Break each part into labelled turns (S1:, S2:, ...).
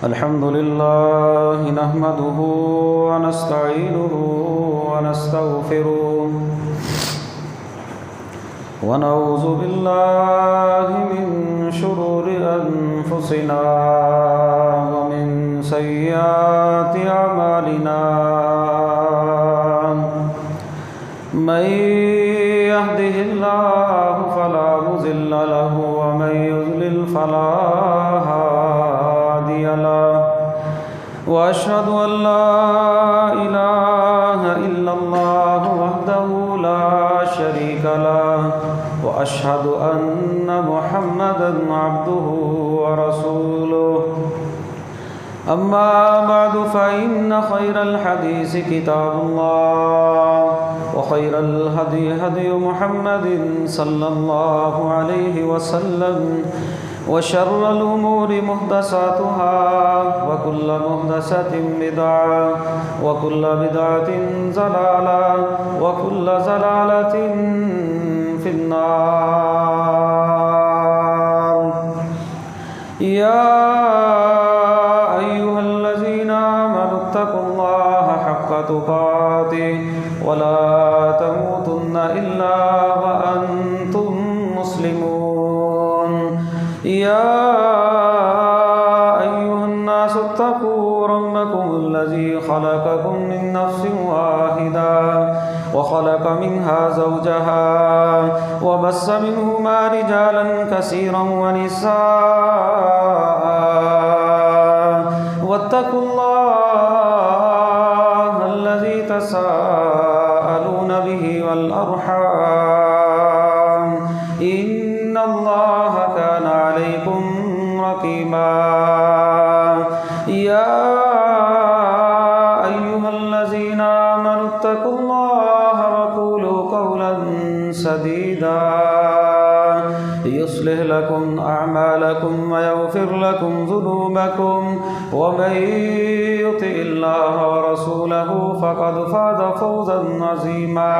S1: الحمد لله نحمده ونستعينه ونستغفره ونعوذ بالله من شرور أنفسنا ومن سيئات أعمالنا من يهده الله فلا مضل له ومن يضلل فلا هادي له وأشهد أن لا إله إلا الله وحده لا شريك له وأشهد أن محمدا عبده ورسوله أما بعد فإن خير الحديث كتاب الله وخير الهدي هدي محمد صلى الله عليه وسلم وشر الأمور محدثاتها وكل محدثة بدعة وكل بدعة ضلالة وكل ضلالة في النار. يا أيها الذين آمنوا اتقوا الله حق تقاته ولا تموتن إلا وأنتم مسلمون. يا أيها الناس اتقوا ربكم الذي خلقكم من نفس واحدة وخلق منها زوجها وبث منهما رجالا كثيرا ونساء واتقوا الله الذي تساءلون به والأرحام إن الله كان عليكم رقيبا. يا أيها الذين آمنوا اتقوا الله وقولوا قولا سديدا يصلح لكم أعمالكم ويغفر لكم ذنوبكم ومن يطع الله ورسوله فقد فاز فوزا عظيما.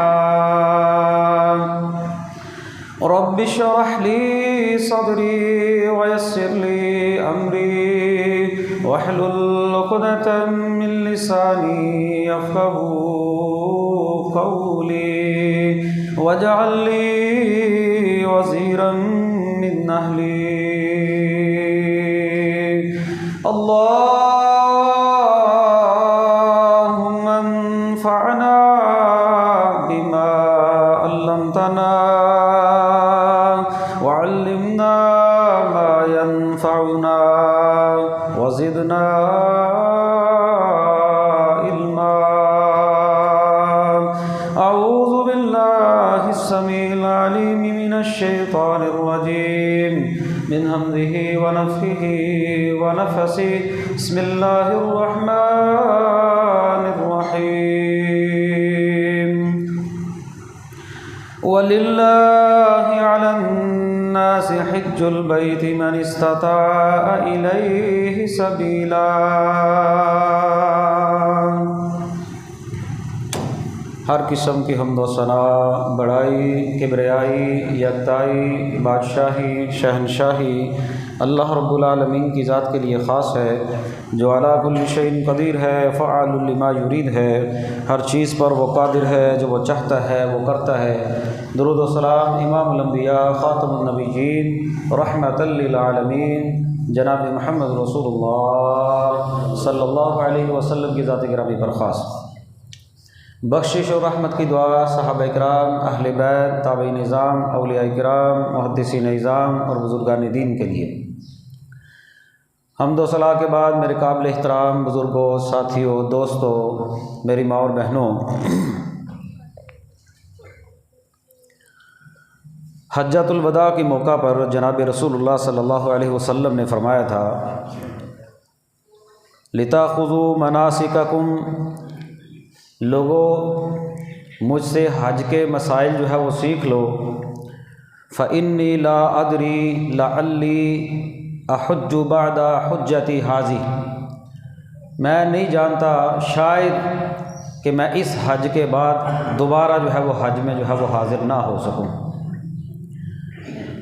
S1: رب اشرح لي صدري ويسر لي أمري واحلل عقدة من لساني يفقهوا قولي واجعل لي وزيرا من أهلي. اللهم انفعنا بما علمتنا وعلمنا ما ينفعنا وزدنا علما. أعوذ بالله السميع العليم من الشيطان الرجيم من همزه ونفخه ونفسه. بسم الله الرحمن الرحيم. ولله على الناس حج البيت من استطاع إليه سبيلا. ہر قسم کی حمد و ثنا، بڑائی، کبریائی، یکتائی، بادشاہی، شہنشاہی اللہ رب العالمین کی ذات کے لیے خاص ہے، جو علی کل شیء قدیر ہے، فعال لما یرید ہے. ہر چیز پر وہ قادر ہے، جو وہ چاہتا ہے وہ کرتا ہے. درود و سلام امام الانبیاء خاتم النبیین رحمۃ للعالمین جناب محمد رسول اللہ صلی اللہ علیہ وسلم کی ذات گرامی پر خاص. بخشش و رحمت کی دعا صحابہ کرام، اہل بیت، تابعین نظام، اولیاء کرام، محدثین نظام اور بزرگان دین کے لیے. حمد و ثنا کے بعد میرے قابل احترام بزرگوں، ساتھیوں، دوستوں، میری ماں اور بہنوں، حجۃ الوداع کے موقع پر جناب رسول اللہ صلی اللہ علیہ وسلم نے فرمایا تھا لِتَأْخُذُوا مَنَاسِكَكُمْ، لوگوں مجھ سے حج کے مسائل جو ہے وہ سیکھ لو. فَإِنِّي لَا أَدْرِي لَعَلِّي أَحُجُّ بَعْدَ حُجَّتِي هَذِهِ، میں نہیں جانتا شاید کہ میں اس حج کے بعد دوبارہ جو ہے وہ حج میں جو ہے وہ حاضر نہ ہو سکوں.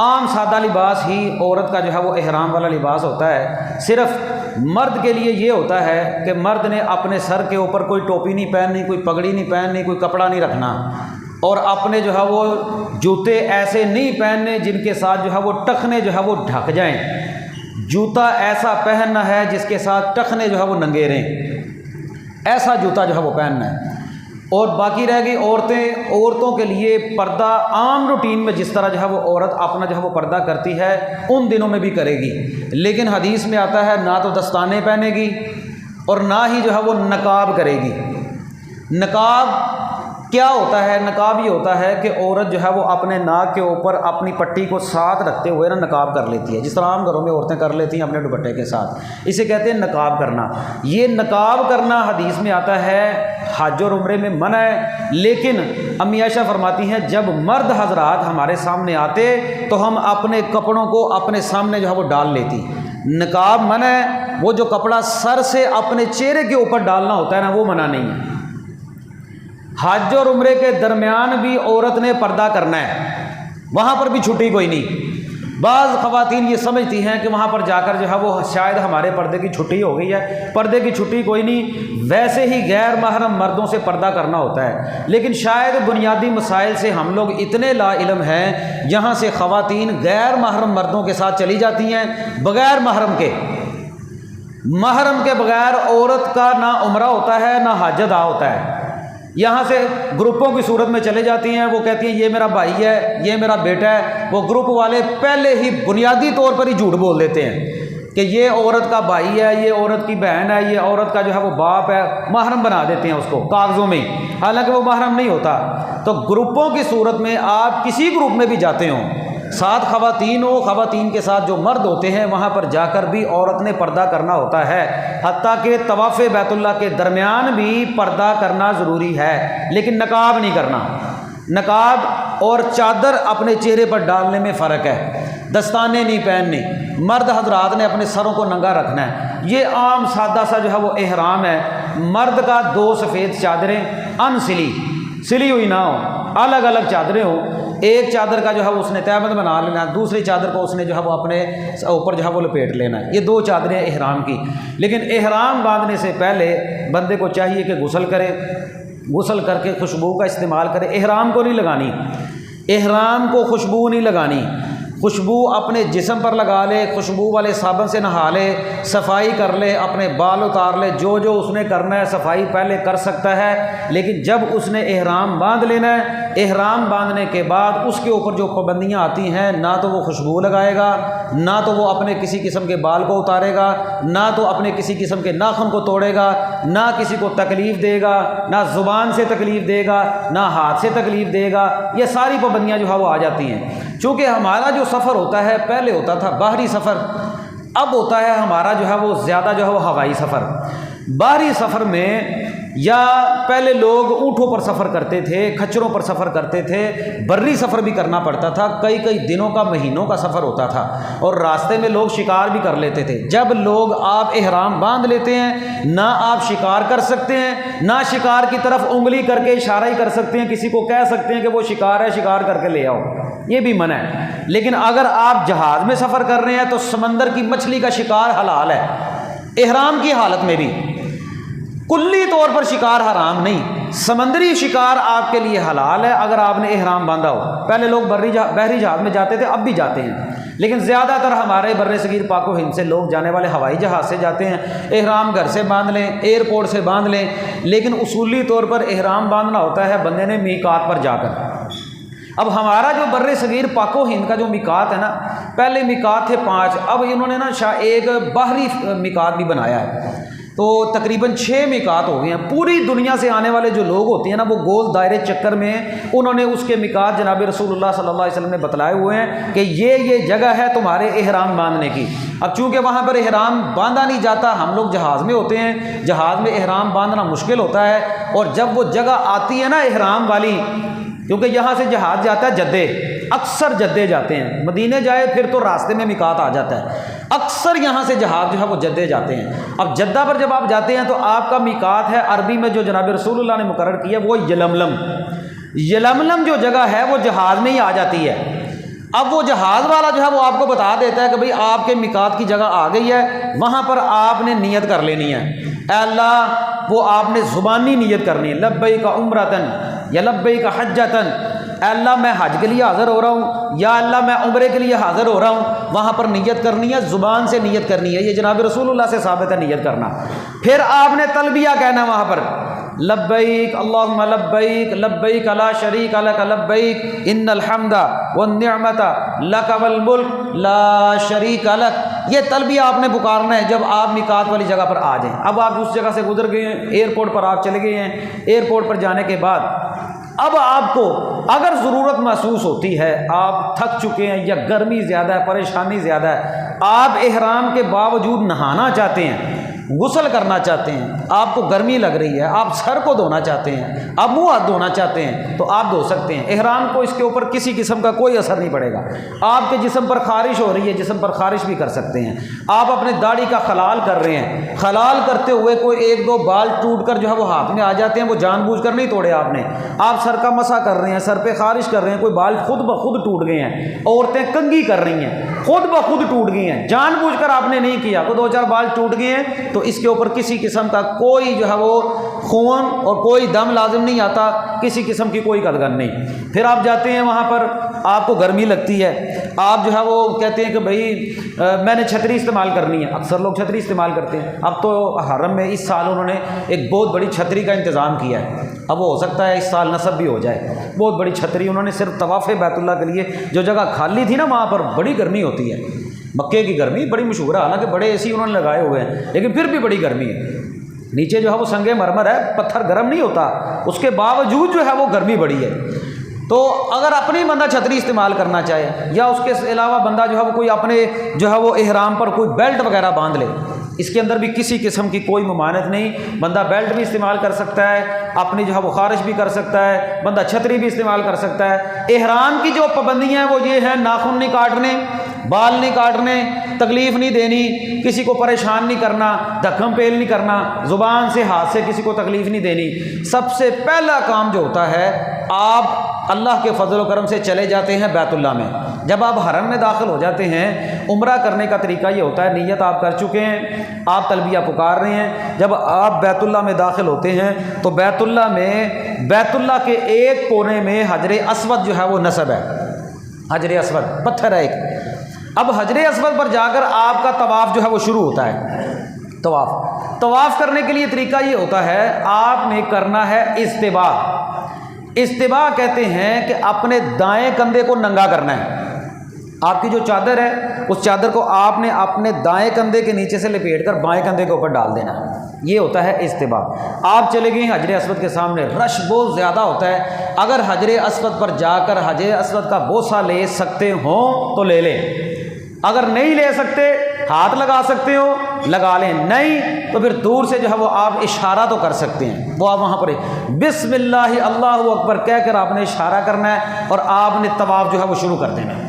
S1: عام سادہ لباس ہی عورت کا جو ہے وہ احرام والا لباس ہوتا ہے۔ صرف مرد کے لیے یہ ہوتا ہے کہ مرد نے اپنے سر کے اوپر کوئی ٹوپی نہیں پہننی، کوئی پگڑی نہیں پہننی، کوئی کپڑا نہیں رکھنا، اور اپنے جو ہے وہ جوتے ایسے نہیں پہننے جن کے ساتھ جو ہے وہ ٹخنے جو ہے وہ ڈھک جائیں۔ جوتا ایسا پہننا ہے جس کے ساتھ ٹخنے جو ہے وہ ننگے رہیں، ایسا جوتا جو ہے وہ پہننا ہے۔ اور باقی رہ گئی عورتوں کے لیے پردہ عام روٹین میں جس طرح جو ہے وہ عورت اپنا جو ہے وہ پردہ کرتی ہے ان دنوں میں بھی کرے گی، لیکن حدیث میں آتا ہے نہ تو دستانے پہنے گی اور نہ ہی جو ہے وہ نقاب کرے گی۔ نقاب کیا ہوتا ہے؟ نقاب یہ ہوتا ہے کہ عورت جو ہے وہ اپنے ناک کے اوپر اپنی پٹی کو ساتھ رکھتے ہوئے نقاب کر لیتی ہے، جس طرح عام گھروں میں عورتیں کر لیتی ہیں اپنے دوپٹے کے ساتھ، اسے کہتے ہیں نقاب کرنا۔ یہ نقاب کرنا حدیث میں آتا ہے حج اور عمرے میں منع ہے، لیکن امی عائشہ فرماتی ہیں جب مرد حضرات ہمارے سامنے آتے تو ہم اپنے کپڑوں کو اپنے سامنے جو ہے وہ ڈال لیتی۔ نقاب منع ہے، وہ جو کپڑا سر سے اپنے چہرے کے اوپر ڈالنا ہوتا ہے نا، وہ منع نہیں ہے۔ حج اور عمرے کے درمیان بھی عورت نے پردہ کرنا ہے، وہاں پر بھی چھٹی کوئی نہیں۔ بعض خواتین یہ سمجھتی ہیں کہ وہاں پر جا کر جو ہے وہ شاید ہمارے پردے کی چھٹی ہو گئی ہے، پردے کی چھٹی کوئی نہیں، ویسے ہی غیر محرم مردوں سے پردہ کرنا ہوتا ہے۔ لیکن شاید بنیادی مسائل سے ہم لوگ اتنے لا علم ہیں جہاں سے خواتین غیر محرم مردوں کے ساتھ چلی جاتی ہیں بغیر محرم کے بغیر عورت کا نہ عمرہ ہوتا ہے نہ حج ادا ہوتا ہے۔ یہاں سے گروپوں کی صورت میں چلے جاتی ہیں، وہ کہتی ہیں یہ میرا بھائی ہے، یہ میرا بیٹا ہے۔ وہ گروپ والے پہلے ہی بنیادی طور پر ہی جھوٹ بول دیتے ہیں کہ یہ عورت کا بھائی ہے، یہ عورت کی بہن ہے، یہ عورت کا جو ہے وہ باپ ہے، محرم بنا دیتے ہیں اس کو کاغذوں میں، حالانکہ وہ محرم نہیں ہوتا۔ تو گروپوں کی صورت میں آپ کسی گروپ میں بھی جاتے ہوں، ساتھ خواتین ہو، خواتین کے ساتھ جو مرد ہوتے ہیں، وہاں پر جا کر بھی عورت نے پردہ کرنا ہوتا ہے، حتیٰ کہ طواف بیت اللہ کے درمیان بھی پردہ کرنا ضروری ہے، لیکن نقاب نہیں کرنا۔ نقاب اور چادر اپنے چہرے پر ڈالنے میں فرق ہے، دستانے نہیں پہننے، مرد حضرات نے اپنے سروں کو ننگا رکھنا ہے۔ یہ عام سادہ سا جو ہے وہ احرام ہے۔ مرد کا 2 سفید چادریں سلی ہوئی نہ ہو، الگ الگ چادریں ہوں، ایک چادر کا جو ہے وہ اس نے تہبند بنا لینا ہے، دوسری چادر کو اس نے جو ہے وہ اپنے اوپر جو ہے وہ لپیٹ لینا ہے۔ یہ 2 چادریں احرام کی۔ لیکن احرام باندھنے سے پہلے بندے کو چاہیے کہ غسل کرے، غسل کر کے خوشبو کا استعمال کرے۔ احرام کو نہیں لگانی، احرام کو خوشبو نہیں لگانی، خوشبو اپنے جسم پر لگا لے، خوشبو والے صابن سے نہا لے، صفائی کر لے، اپنے بال اتار لے، جو اس نے کرنا ہے صفائی پہلے کر سکتا ہے۔ لیکن جب اس نے احرام باندھ لینا ہے، احرام باندھنے کے بعد اس کے اوپر جو پابندیاں آتی ہیں، نہ تو وہ خوشبو لگائے گا، نہ تو وہ اپنے کسی قسم کے بال کو اتارے گا، نہ تو اپنے کسی قسم کے ناخن کو توڑے گا، نہ کسی کو تکلیف دے گا، نہ زبان سے تکلیف دے گا، نہ ہاتھ سے تکلیف دے گا۔ یہ ساری پابندیاں جو ہے وہ آ جاتی ہیں۔ چونکہ ہمارا جو سفر ہوتا ہے، پہلے ہوتا تھا باہری سفر، اب ہوتا ہے ہمارا جو ہے وہ زیادہ جو ہے وہ ہوائی سفر۔ باہری سفر میں یا پہلے لوگ اونٹوں پر سفر کرتے تھے، کھچروں پر سفر کرتے تھے، بری سفر بھی کرنا پڑتا تھا، کئی دنوں کا، مہینوں کا سفر ہوتا تھا، اور راستے میں لوگ شکار بھی کر لیتے تھے۔ جب لوگ آپ احرام باندھ لیتے ہیں، نہ آپ شکار کر سکتے ہیں، نہ شکار کی طرف انگلی کر کے اشارہ ہی کر سکتے ہیں، کسی کو کہہ سکتے ہیں کہ وہ شکار ہے، شکار کر کے لے آؤ، یہ بھی منع ہے۔ لیکن اگر آپ جہاز میں سفر کر رہے ہیں تو سمندر کی مچھلی کا شکار حلال ہے، احرام کی حالت میں بھی۔ کلی طور پر شکار حرام نہیں، سمندری شکار آپ کے لیے حلال ہے اگر آپ نے احرام باندھا ہو۔ پہلے لوگ بحری جہاز میں جاتے تھے، اب بھی جاتے ہیں، لیکن زیادہ تر ہمارے بر صغیر پاک و ہند سے لوگ جانے والے ہوائی جہاز سے جاتے ہیں۔ احرام گھر سے باندھ لیں، ایئرپورٹ سے باندھ لیں، لیکن اصولی طور پر احرام باندھنا ہوتا ہے بندے نے میقات پر جا کر۔ اب ہمارا جو بر صغیر پاک و ہند کا جو میقات ہے نا، پہلے میقات تھے 5، اب انہوں نے نا ایک باہری میقات بھی بنایا ہے، تو تقریباً 6 میقات ہو گئے ہیں۔ پوری دنیا سے آنے والے جو لوگ ہوتے ہیں نا، وہ گول دائرے چکر میں انہوں نے اس کے میقات جناب رسول اللہ صلی اللہ علیہ وسلم نے بتلائے ہوئے ہیں کہ یہ جگہ ہے تمہارے احرام باندھنے کی۔ اب چونکہ وہاں پر احرام باندھا نہیں جاتا، ہم لوگ جہاز میں ہوتے ہیں، جہاز میں احرام باندھنا مشکل ہوتا ہے، اور جب وہ جگہ آتی ہے نا احرام والی، کیونکہ یہاں سے جہاز جاتا ہے جدے، اکثر جدے جاتے ہیں، مدینے جائے پھر تو راستے میں میقات آ جاتا ہے، اکثر یہاں سے جہاز جو ہے وہ جدے جاتے ہیں۔ اب جدہ پر جب آپ جاتے ہیں تو آپ کا میقات ہے عربی میں جو جناب رسول اللہ نے مقرر کیا وہ یلملم۔ یلملم جو جگہ ہے وہ جہاز میں ہی آ جاتی ہے، اب وہ جہاز والا جو ہے وہ آپ کو بتا دیتا ہے کہ بھئی آپ کے میقات کی جگہ آ گئی ہے، وہاں پر آپ نے نیت کر لینی ہے۔ اے اللہ، وہ آپ نے زبانی نیت کرنی ہے، لبیک عمرتن یا لبیک حجتن، اے اللہ میں حج کے لیے حاضر ہو رہا ہوں، یا اللہ میں عمرے کے لیے حاضر ہو رہا ہوں۔ وہاں پر نیت کرنی ہے، زبان سے نیت کرنی ہے، یہ جناب رسول اللہ سے ثابت ہے نیت کرنا۔ پھر آپ نے تلبیہ کہنا وہاں پر، لبیک اللہم لبیک لبیک لا شریک لک لبیک ان الحمد والنعمت لک والملک لا شریک لک۔ یہ تلبیہ آپ نے پکارنا ہے جب آپ میقات والی جگہ پر آ جائیں۔ اب آپ اس جگہ سے گزر گئے ہیں، ایئرپورٹ پر آپ چلے گئے ہیں، ایئرپورٹ پر جانے کے بعد اب آپ کو اگر ضرورت محسوس ہوتی ہے، آپ تھک چکے ہیں یا گرمی زیادہ ہے، پریشانی زیادہ ہے، آپ احرام کے باوجود نہانا چاہتے ہیں، غسل کرنا چاہتے ہیں، آپ کو گرمی لگ رہی ہے، آپ سر کو دھونا چاہتے ہیں، آپ منہ ہاتھ دھونا چاہتے ہیں، تو آپ دھو سکتے ہیں۔ احرام کو اس کے اوپر کسی قسم کا کوئی اثر نہیں پڑے گا۔ آپ کے جسم پر خارش ہو رہی ہے، جسم پر خارش بھی کر سکتے ہیں۔ آپ اپنے داڑھی کا خلال کر رہے ہیں، خلال کرتے ہوئے کوئی ایک دو بال ٹوٹ کر جو ہے وہ ہاتھ میں آ جاتے ہیں، وہ جان بوجھ کر نہیں توڑے آپ نے۔ آپ سر کا مسح کر رہے ہیں، سر پہ خارش کر رہے ہیں، کوئی بال خود بخود ٹوٹ گئے ہیں، عورتیں کنگھی کر رہی ہیں، خود بخود ٹوٹ گئی ہیں، جان بوجھ کر آپ نے نہیں کیا، کوئی دو چار بال ٹوٹ گئے ہیں، تو اس کے اوپر کسی قسم کا کوئی جو ہے وہ خون اور کوئی دم لازم نہیں آتا، کسی قسم کی کوئی قدغن نہیں۔ پھر آپ جاتے ہیں وہاں پر، آپ کو گرمی لگتی ہے، آپ جو ہے وہ کہتے ہیں کہ بھئی میں نے چھتری استعمال کرنی ہے، اکثر لوگ چھتری استعمال کرتے ہیں۔ اب تو حرم میں اس سال انہوں نے ایک بہت بڑی چھتری کا انتظام کیا ہے، اب وہ ہو سکتا ہے اس سال نصب بھی ہو جائے۔ بہت بڑی چھتری انہوں نے صرف طواف بیت اللہ کے لیے، جو جگہ خالی تھی نا وہاں پر بڑی گرمی ہوتی ہے، مکے کی گرمی بڑی مشہور ہے، حالانکہ بڑے اے سی انہوں نے لگائے ہوئے ہیں، لیکن پھر بھی بڑی گرمی ہے۔ نیچے جو ہے وہ سنگ مرمر ہے، پتھر گرم نہیں ہوتا، اس کے باوجود جو ہے وہ گرمی بڑی ہے۔ تو اگر اپنی بندہ چھتری استعمال کرنا چاہے، یا اس کے علاوہ بندہ جو ہے وہ کوئی اپنے جو ہے وہ احرام پر کوئی بیلٹ وغیرہ باندھ لے، اس کے اندر بھی کسی قسم کی کوئی ممانعت نہیں، بندہ بیلٹ بھی استعمال کر سکتا ہے، اپنی جو ہے وہ خارش بھی کر سکتا ہے، بندہ چھتری بھی استعمال کر سکتا ہے۔ احرام کی جو پابندیاں ہیں وہ یہ ہیں، ناخن نہیں کاٹنے، بال نہیں کاٹنے، تکلیف نہیں دینی، کسی کو پریشان نہیں کرنا، دھکم پیل نہیں کرنا، زبان سے ہاتھ سے کسی کو تکلیف نہیں دینی۔ سب سے پہلا کام جو ہوتا ہے، آپ اللہ کے فضل و کرم سے چلے جاتے ہیں بیت اللہ میں۔ جب آپ حرم میں داخل ہو جاتے ہیں، عمرہ کرنے کا طریقہ یہ ہوتا ہے، نیت آپ کر چکے ہیں، آپ تلبیہ پکار رہے ہیں، جب آپ بیت اللہ میں داخل ہوتے ہیں تو بیت اللہ کے ایک کونے میں حجر اسود جو ہے وہ نصب ہے، حجر اسود پتھر ہے ایک۔ اب حجر اسود پر جا کر آپ کا طواف جو ہے وہ شروع ہوتا ہے۔ طواف کرنے کے لیے طریقہ یہ ہوتا ہے، آپ نے کرنا ہے استباء۔ استباء کہتے ہیں کہ اپنے دائیں کندھے کو ننگا کرنا ہے۔ آپ کی جو چادر ہے، اس چادر کو آپ نے اپنے دائیں کندھے کے نیچے سے لپیٹ کر بائیں کندھے کے اوپر ڈال دینا، یہ ہوتا ہے استباء۔ آپ چلے گئے حجر اسود کے سامنے، رش بہت زیادہ ہوتا ہے، اگر حجر اسود پر جا کر حجر اسود کا بوسہ لے سکتے ہوں تو لے لیں، اگر نہیں لے سکتے ہاتھ لگا سکتے ہو لگا لیں، نہیں تو پھر دور سے جو ہے وہ آپ اشارہ تو کر سکتے ہیں، وہ آپ وہاں پر بسم اللہ اللہ اکبر کہہ کر آپ نے اشارہ کرنا ہے اور آپ نے طواف جو ہے وہ شروع کر دینا ہے۔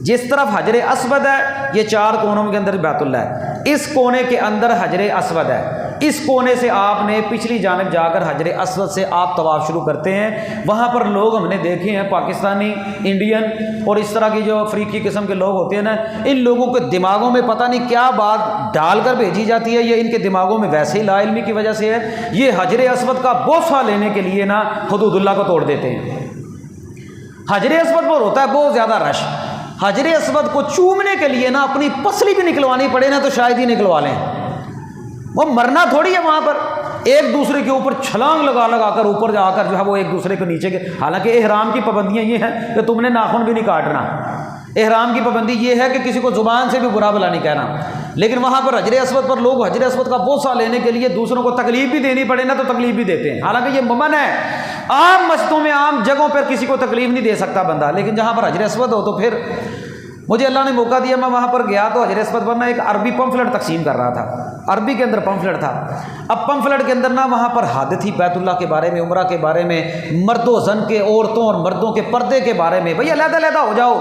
S1: جس طرف حجر اسود ہے، یہ چار کونوں کے اندر بیت اللہ ہے، اس کونے کے اندر حجر اسود ہے، اس کونے سے آپ نے پچھلی جانب جا کر حجر اسود سے آپ طواف شروع کرتے ہیں۔ وہاں پر لوگ ہم نے دیکھے ہیں، پاکستانی، انڈین اور اس طرح کی جو افریقی قسم کے لوگ ہوتے ہیں نا، ان لوگوں کے دماغوں میں پتہ نہیں کیا بات ڈال کر بھیجی جاتی ہے، یہ ان کے دماغوں میں ویسے ہی لا علمی کی وجہ سے ہے، یہ حجر اسود کا بوسہ لینے کے لیے نا حدود اللہ کو توڑ دیتے ہیں۔ حجر اسود پر ہوتا ہے بہت زیادہ رش، حجر اسود کو چومنے کے لیے نا اپنی پسلی بھی نکلوانی پڑے نا تو شاید ہی نکلوا لیں، وہ مرنا تھوڑی ہے وہاں پر، ایک دوسرے کے اوپر چھلانگ لگا کر اوپر جا کر جو ہے وہ ایک دوسرے کے نیچے کے، حالانکہ احرام کی پابندیاں یہ ہیں کہ تم نے ناخن بھی نہیں کاٹنا، احرام کی پابندی یہ ہے کہ کسی کو زبان سے بھی برا بھلا نہیں کہنا، لیکن وہاں پر حجر اسود پر لوگ حجر اسود کا بوسہ لینے کے لیے دوسروں کو تکلیف بھی دینی پڑے نا تو تکلیف بھی دیتے ہیں، حالانکہ یہ ممن ہے، عام مسجدوں میں عام جگہوں پر کسی کو تکلیف نہیں دے سکتا بندہ، لیکن جہاں پر حجر اسود ہو تو پھر مجھے اللہ نے موقع دیا، میں وہاں پر گیا تو حجر اسود پر نا ایک عربی پمفلٹ تقسیم کر رہا تھا، عربی کے اندر پمفلٹ تھا۔ اب پمفلٹ کے اندر نا وہاں پر حد تھی بیت اللہ کے بارے میں، عمرہ کے بارے میں، مرد و زن کے، عورتوں اور مردوں کے پردے کے بارے میں، بھئی علیحدہ علیحدہ ہو جاؤ،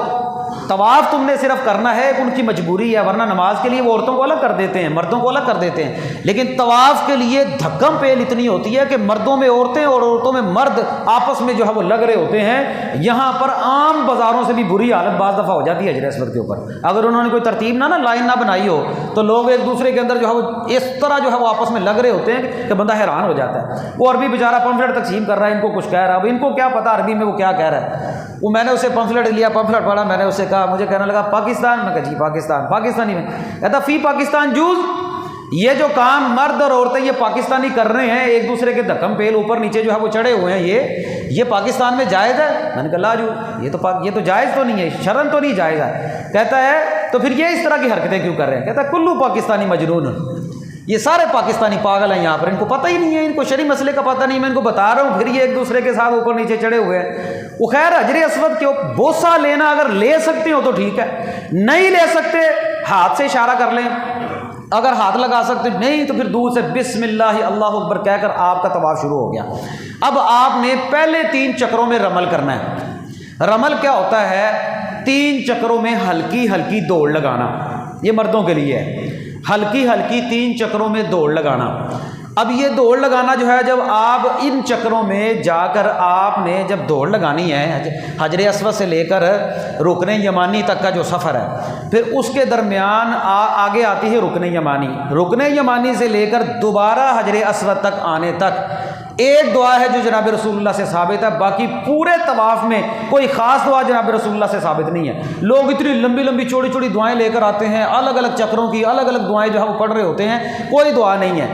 S2: طواف تم نے صرف کرنا ہے، ان کی مجبوری ہے، ورنہ نماز کے لیے وہ عورتوں کو الگ کر دیتے ہیں، مردوں کو الگ کر دیتے ہیں، لیکن طواف کے لیے دھکم پیل اتنی ہوتی ہے کہ مردوں میں عورتیں اور عورتوں میں مرد آپس میں جو ہے وہ لگ رہے ہوتے ہیں۔ یہاں پر عام بازاروں سے بھی بری حالت بعض دفعہ ہو جاتی ہے حجر اسود کے اوپر، اگر انہوں نے کوئی ترتیب نہ لائن نہ بنائی ہو تو لوگ ایک دوسرے کے اندر جو ہے وہ اس طرح جو ہے وہ آپس میں لگ رہے ہوتے ہیں کہ بندہ حیران ہو جاتا ہے۔ وہ عربی بیچارہ پمفلٹ تقسیم کر رہا ہے، ان کو کچھ کہہ رہا ہے، اب ان کو کیا پتہ عربی میں وہ کیا کہہ رہا ہے۔ وہ میں نے اسے پمفلٹ لیا، پمفلٹ پڑھا، میں نے اسے کہا، مجھے کہنے لگا پاکستان، میں کہا جی پاکستان، پاکستانی میں کہتا فی پاکستان جوز، یہ جو کام مرد اور عورتیں یہ پاکستانی کر رہے ہیں، ایک دوسرے کے دھکم پیل اوپر نیچے جو ہے وہ چڑھے ہوئے ہیں، یہ پاکستان میں جائز ہے؟ میں نے کہا لا جو یہ تو جائز تو نہیں ہے، شرعن تو نہیں جائز ہے۔ کہتا ہے تو پھر یہ اس طرح کی حرکتیں کیوں کر رہے ہیں؟ کہتا ہے کلو پاکستانی مجنون، یہ سارے پاکستانی پاگل ہیں، یہاں پر ان کو پتہ ہی نہیں ہے، ان کو شرعی مسئلے کا پتہ نہیں، میں ان کو بتا رہا ہوں، پھر یہ ایک دوسرے کے ساتھ اوپر نیچے چڑھے ہوئے ہیں۔ وہ خیر حجر اسود کے بوسہ لینا اگر لے سکتے ہو تو ٹھیک ہے، نہیں لے سکتے ہاتھ سے اشارہ کر لیں، اگر ہاتھ لگا سکتے نہیں تو پھر دور سے بسم اللہ اللہ اکبر کہہ کر آپ کا طواف شروع ہو گیا۔ اب آپ نے پہلے 3 چکروں میں رمل کرنا ہے۔ رمل کیا ہوتا ہے؟ 3 چکروں میں ہلکی ہلکی دوڑ لگانا، یہ مردوں کے لیے ہے، ہلکی ہلکی 3 چکروں میں دوڑ لگانا۔ اب یہ دوڑ لگانا جو ہے، جب آپ ان چکروں میں جا کر آپ نے جب دوڑ لگانی ہے، حجر اسود سے لے کر رکن یمانی تک کا جو سفر ہے، پھر اس کے درمیان آگے آتی ہے رکن یمانی، رکن یمانی سے لے کر دوبارہ حجر اسود تک آنے تک ایک دعا ہے جو جناب رسول اللہ سے ثابت ہے، باقی پورے طواف میں کوئی خاص دعا جناب رسول اللہ سے ثابت نہیں ہے۔ لوگ اتنی لمبی لمبی چوڑی چوڑی دعائیں لے کر آتے ہیں، الگ الگ چکروں کی الگ الگ دعائیں جو ہے وہ پڑھ رہے ہوتے ہیں، کوئی دعا نہیں ہے۔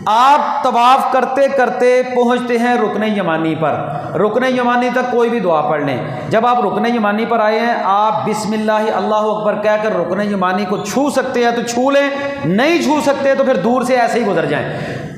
S2: آپ طواف کرتے کرتے پہنچتے ہیں رکن یمانی پر، رکن یمانی تک کوئی بھی دعا پڑھ لیں۔ جب آپ رکن یمانی پر آئے ہیں، آپ بسم اللہ اللہ اکبر کہہ کر رکن یمانی کو چھو سکتے ہیں تو چھو لیں، نہیں چھو سکتے تو پھر دور سے ایسے ہی گزر جائیں۔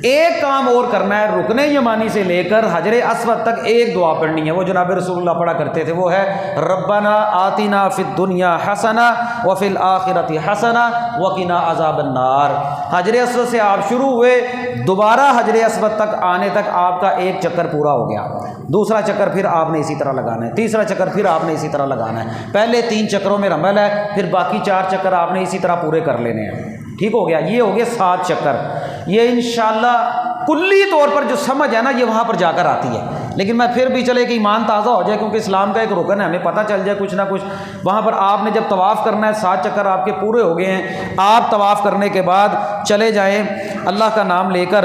S2: ایک کام اور کرنا ہے، رکن یمانی سے لے کر حجر اسود تک ایک دعا پڑھنی ہے، وہ جناب رسول اللہ پڑھا کرتے تھے، وہ ہے ربنا آتنا فی الدنیا حسنہ وفی الآخرۃ حسنہ وقنا عذاب النار۔ حجر اسود سے آپ شروع ہوئے، دوبارہ حجر اسود تک آنے تک آپ کا ایک چکر پورا ہو گیا، دوسرا چکر پھر آپ نے اسی طرح لگانا ہے، تیسرا چکر پھر آپ نے اسی طرح لگانا ہے۔ پہلے 3 چکروں میں رمل ہے، پھر باقی 4 چکر آپ نے اسی طرح پورے کر لینے ہیں۔ ٹھیک ہو گیا، یہ ہو گیا 7 چکر۔ یہ انشاءاللہ کلی طور پر جو سمجھ ہے نا، یہ وہاں پر جا کر آتی ہے، لیکن میں پھر بھی چلے کہ ایمان تازہ ہو جائے، کیونکہ اسلام کا ایک رکن ہے، ہمیں پتہ چل جائے کچھ نہ کچھ۔ وہاں پر آپ نے جب طواف کرنا ہے، 7 چکر آپ کے پورے ہو گئے ہیں، آپ طواف کرنے کے بعد چلے جائیں اللہ کا نام لے کر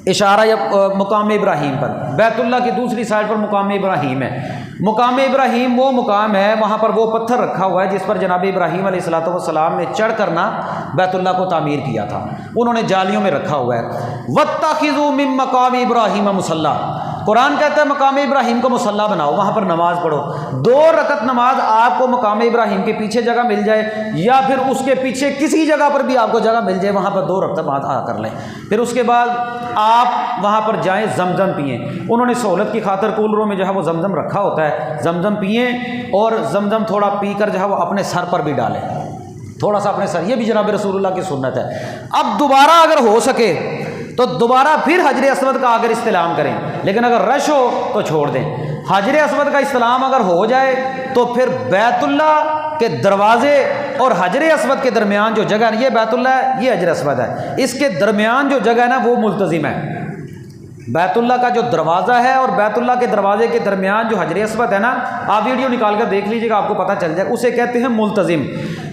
S2: اشارہ یا مقام ابراہیم پر، بیت اللہ کی دوسری سائڈ پر مقام ابراہیم ہے۔ مقام ابراہیم وہ مقام ہے، وہاں پر وہ پتھر رکھا ہوا ہے جس پر جناب ابراہیم علیہ الصلوۃ والسلام نے چڑھ کر نا بیت اللہ کو تعمیر کیا تھا، انہوں نے جالیوں میں رکھا ہوا ہے۔ وَاتَّخِذُوا مِن مَّقَامِ إِبْرَاهِيمَ مُصَلًّى، قرآن کہتا ہے مقام ابراہیم کو مصلی بناؤ، وہاں پر نماز پڑھو۔ 2 رکعت نماز آپ کو مقام ابراہیم کے پیچھے جگہ مل جائے، یا پھر اس کے پیچھے کسی جگہ پر بھی آپ کو جگہ مل جائے، وہاں پر 2 رکعت نماز ادا کر لیں۔ پھر اس کے بعد آپ وہاں پر جائیں، زمزم پئیں، انہوں نے سہولت کی خاطر کولروں میں جو ہے وہ زمزم رکھا ہوتا ہے، زمزم پئیں، اور زمزم تھوڑا پی کر جو ہے وہ اپنے سر پر بھی ڈالیں، تھوڑا سا اپنے سر، یہ بھی جناب رسول اللہ کی سنت ہے۔ اب دوبارہ اگر ہو سکے تو دوبارہ پھر حجر اسود کا اگر استلام کریں، لیکن اگر رش ہو تو چھوڑ دیں۔ حجر اسود کا استلام اگر ہو جائے تو پھر بیت اللہ کے دروازے اور حجر اسود کے درمیان جو جگہ ہے، یہ بیت اللہ ہے، یہ حجر اسود ہے، اس کے درمیان جو جگہ ہے نا وہ ملتزم ہے۔ بیت اللہ کا جو دروازہ ہے اور بیت اللہ کے دروازے کے درمیان جو حجر اسود ہے نا، آپ ویڈیو نکال کر دیکھ لیجئے گا، آپ کو پتہ چل جائے، اسے کہتے ہیں ملتزم۔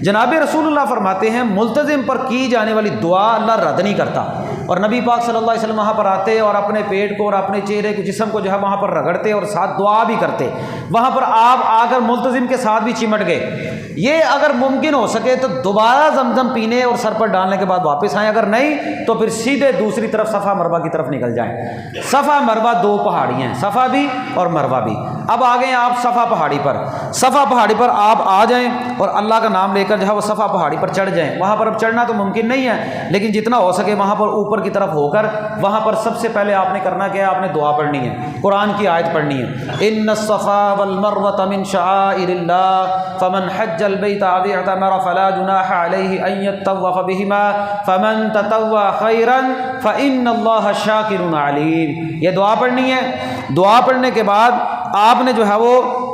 S2: جناب رسول اللہ فرماتے ہیں ملتزم پر کی جانے والی دعا اللہ رد نہیں کرتا، اور نبی پاک صلی اللہ علیہ وسلم وہاں پر آتے اور اپنے پیٹ کو اور اپنے چہرے کو، جسم کو جو ہے وہاں پر رگڑتے اور ساتھ دعا بھی کرتے، وہاں پر آپ آ کر ملتزم کے ساتھ بھی چمٹ گئے۔ یہ اگر ممکن ہو سکے تو دوبارہ زمزم پینے اور سر پر ڈالنے کے بعد واپس آئیں، اگر نہیں تو پھر سیدھے دوسری طرف صفا مروہ کی طرف نکل جائیں۔ صفا مروہ 2 پہاڑیاں ہیں، صفا بھی اور مروہ بھی۔ اب آ گئے آپ صفا پہاڑی پر، صفا پہاڑی پر آپ آ جائیں اور اللہ کا نام لے کر جو ہے وہ صفا پہاڑی پر چڑھ جائیں۔ وہاں پر اب چڑھنا تو ممکن نہیں ہے، لیکن جتنا ہو سکے وہاں پر اوپر کی طرف ہو کر، وہاں پر سب سے پہلے آپ نے کرنا کیا ہے، آپ نے دعا پڑھنی ہے، قرآن کی آیت پڑھنی ہے، ان الصفا والمروۃ من شعائر اللہ فمن حج البیت او اعتمر فلا جناح علیہ ان یطوف بہما فمن تطوع خیرا فان اللہ شاکر علیم۔ یہ دعا پڑھنی ہے۔ دعا پڑھنے کے بعد آپ نے جو ہے وہ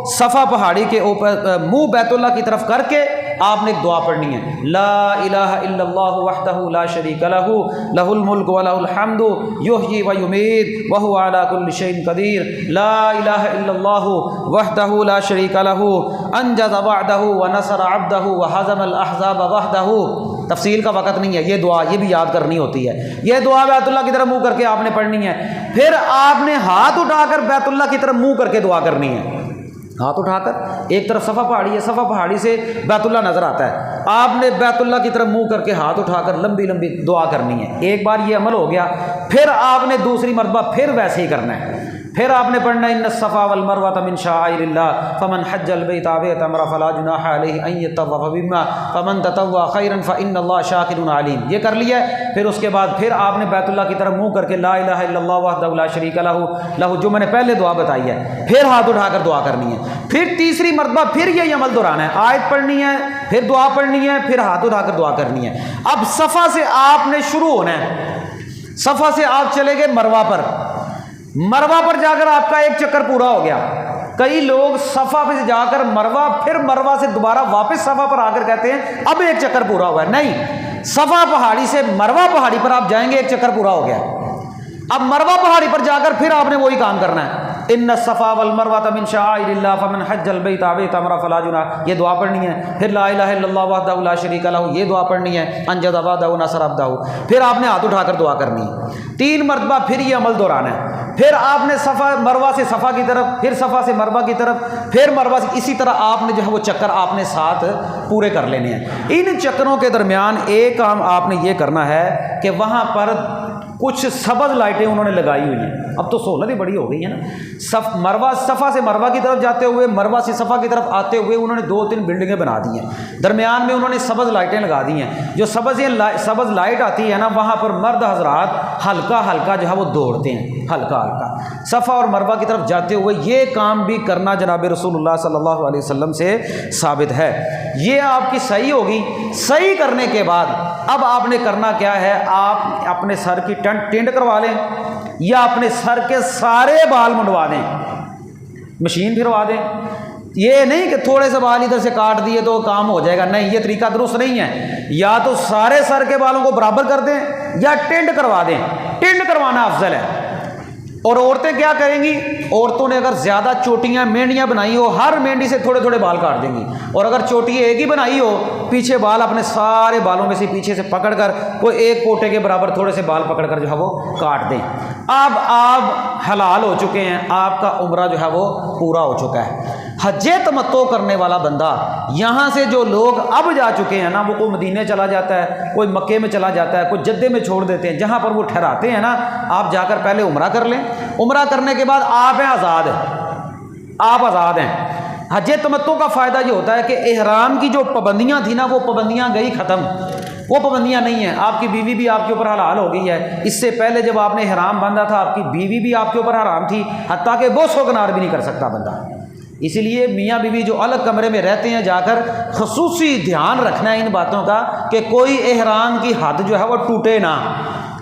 S2: صفا پہاڑی کے اوپر منہ بیت اللہ کی طرف کر کے آپ نے ایک دعا پڑھنی ہے، لا الہ الا اللہ وحدہ لا شریک لہ لہ الملک و لہ الحمد یحیی و یمیت وہو علی کل شیء قدیر، لا الہ الا اللہ وحدہ لا شریک لہ انجز وعدہ ونصر عبدہ وہزم الاحزاب وحدہ۔ تفصیل کا وقت نہیں ہے، یہ دعا یہ بھی یاد کرنی ہوتی ہے۔ یہ دعا بیت اللہ کی طرف منہ کر کے آپ نے پڑھنی ہے۔ پھر آپ نے ہاتھ اٹھا کر بیت اللہ کی طرف منہ کر کے دعا کرنی ہے، ہاتھ اٹھا کر، ایک طرف صفا پہاڑی ہے، صفا پہاڑی سے بیت اللہ نظر آتا ہے، آپ نے بیت اللہ کی طرف منہ کر کے ہاتھ اٹھا کر لمبی لمبی دعا کرنی ہے۔ ایک بار یہ عمل ہو گیا، پھر آپ نے دوسری مرتبہ پھر ویسے ہی کرنا ہے، پھر آپ نے پڑھنا ہے ان الصفا والمروۃ من شعائر اللہ فمن حج البیت او اعتمر فلا جناح علیہ ان یطوف بہما فمن تطوع خیرا فان اللہ شاکر علیم۔ یہ کر لیا ہے، پھر اس کے بعد پھر آپ نے بیت اللہ کی طرف منہ کر کے لا الہ الا اللہ وحدہ لا شریک لہ جو میں نے پہلے دعا بتائی ہے، پھر ہاتھ اٹھا کر دعا کرنی ہے۔ پھر تیسری مرتبہ پھر یہی عمل دہرانا ہے، آیت پڑھنی ہے، پھر دعا پڑھنی ہے، پھر ہاتھ اٹھا کر دعا کرنی ہے۔ اب صفا سے آپ نے شروع ہونا ہے، صفا سے آپ چلے گئے مروہ پر، مروہ پر جا کر آپ کا ایک چکر پورا ہو گیا۔ کئی لوگ صفا پہ سے جا کر مروہ، پھر مروہ سے دوبارہ واپس صفا پر آ کر کہتے ہیں اب ایک چکر پورا ہوا ہے۔ نہیں، صفا پہاڑی سے مروہ پہاڑی پر آپ جائیں گے، ایک چکر پورا ہو گیا۔ اب مروہ پہاڑی پر جا کر پھر آپ نے وہی کام کرنا ہے، ان الصفا والمروۃ من شعائر اللہ فمن حج البیت او اعتمر فلا جناح، یہ دعا پڑھنی ہے۔ پھر لا الہ الا اللہ وحدہ لا شریک لہ، یہ دعا پڑھنی ہے، انجز وعدہ ونصر عبدہ، پھر آپ نے ہاتھ اٹھا کر دعا کرنی ہے۔ 3 مرتبہ پھر یہ عمل دہرانا ہے۔ پھر آپ نے صفا مروہ سے صفا کی طرف، پھر صفا سے مروہ کی طرف، پھر مروہ سے، اسی طرح آپ نے جو ہے وہ چکر آپ نے 7 پورے کر لینے ہیں۔ ان چکروں کے درمیان ایک کام آپ نے یہ کرنا ہے کہ وہاں پر کچھ سبز لائٹیں انہوں نے لگائی ہوئی ہیں، اب تو سہولت ہی بڑی ہو گئی ہے نا۔ مروہ صفا سے مروہ کی طرف جاتے ہوئے، مروہ سے صفا کی طرف آتے ہوئے انہوں نے 2-3 بلڈنگیں بنا دی ہیں، درمیان میں انہوں نے سبز لائٹیں لگا دی ہیں۔ جو سبز لائٹ آتی ہے نا، وہاں پر مرد حضرات ہلکا ہلکا جو ہے وہ دوڑتے ہیں، ہلکا ہلکا صفا اور مروہ کی طرف جاتے ہوئے۔ یہ کام بھی کرنا جناب رسول اللہ صلی اللہ علیہ وسلم سے ثابت ہے۔ یہ آپ کی صحیح ہوگی۔ صحیح کرنے کے بعد اب آپ نے کرنا کیا ہے، آپ اپنے سر کی ٹینڈ کروا لیں یا اپنے سر کے سارے بال منڈوا دیں، مشین پھروا دیں۔ یہ نہیں کہ تھوڑے سے بال ادھر سے کاٹ دیے تو کام ہو جائے گا، نہیں، یہ طریقہ درست نہیں ہے۔ یا تو سارے سر کے بالوں کو برابر کر دیں یا ٹینڈ کروا دیں، ٹینڈ کروانا افضل ہے۔ اور عورتیں کیا کریں گی، عورتوں نے اگر زیادہ چوٹیاں مینڈیاں بنائی ہو، ہر مینڈی سے تھوڑے تھوڑے بال کاٹ دیں گی، اور اگر چوٹی ایک ہی بنائی ہو، پیچھے بال اپنے سارے بالوں میں سے پیچھے سے پکڑ کر کوئی ایک پوٹے کے برابر تھوڑے سے بال پکڑ کر جو ہے وہ کاٹ دیں۔ اب آپ حلال ہو چکے ہیں، آپ کا عمرہ جو ہے وہ پورا ہو چکا ہے۔ حج تمتع کرنے والا بندہ یہاں سے جو لوگ اب جا چکے ہیں نا، وہ کوئی مدینے چلا جاتا ہے، کوئی مکے میں چلا جاتا ہے، کوئی جدے میں چھوڑ دیتے ہیں، جہاں پر وہ ٹھہراتے ہیں نا، آپ جا کر پہلے عمرہ کر لیں۔ عمرہ کرنے کے بعد آپ ہیں آزاد ہیں، آپ آزاد ہیں۔ حج تمتع کا فائدہ یہ ہوتا ہے کہ احرام کی جو پابندیاں تھیں نا، وہ پابندیاں گئی ختم، وہ پابندیاں نہیں ہیں۔ آپ کی بیوی بھی آپ کے اوپر حلال ہو گئی ہے۔ اس سے پہلے جب آپ نے احرام باندھا تھا، آپ کی بیوی بھی آپ کے اوپر حرام تھی، حتیٰ کہ بوس و کنار بھی نہیں کر سکتا بندہ۔ اسی لیے میاں بیوی جو الگ کمرے میں رہتے ہیں، جا کر خصوصی دھیان رکھنا ہے ان باتوں کا کہ کوئی احرام کی حد جو ہے وہ ٹوٹے نہ،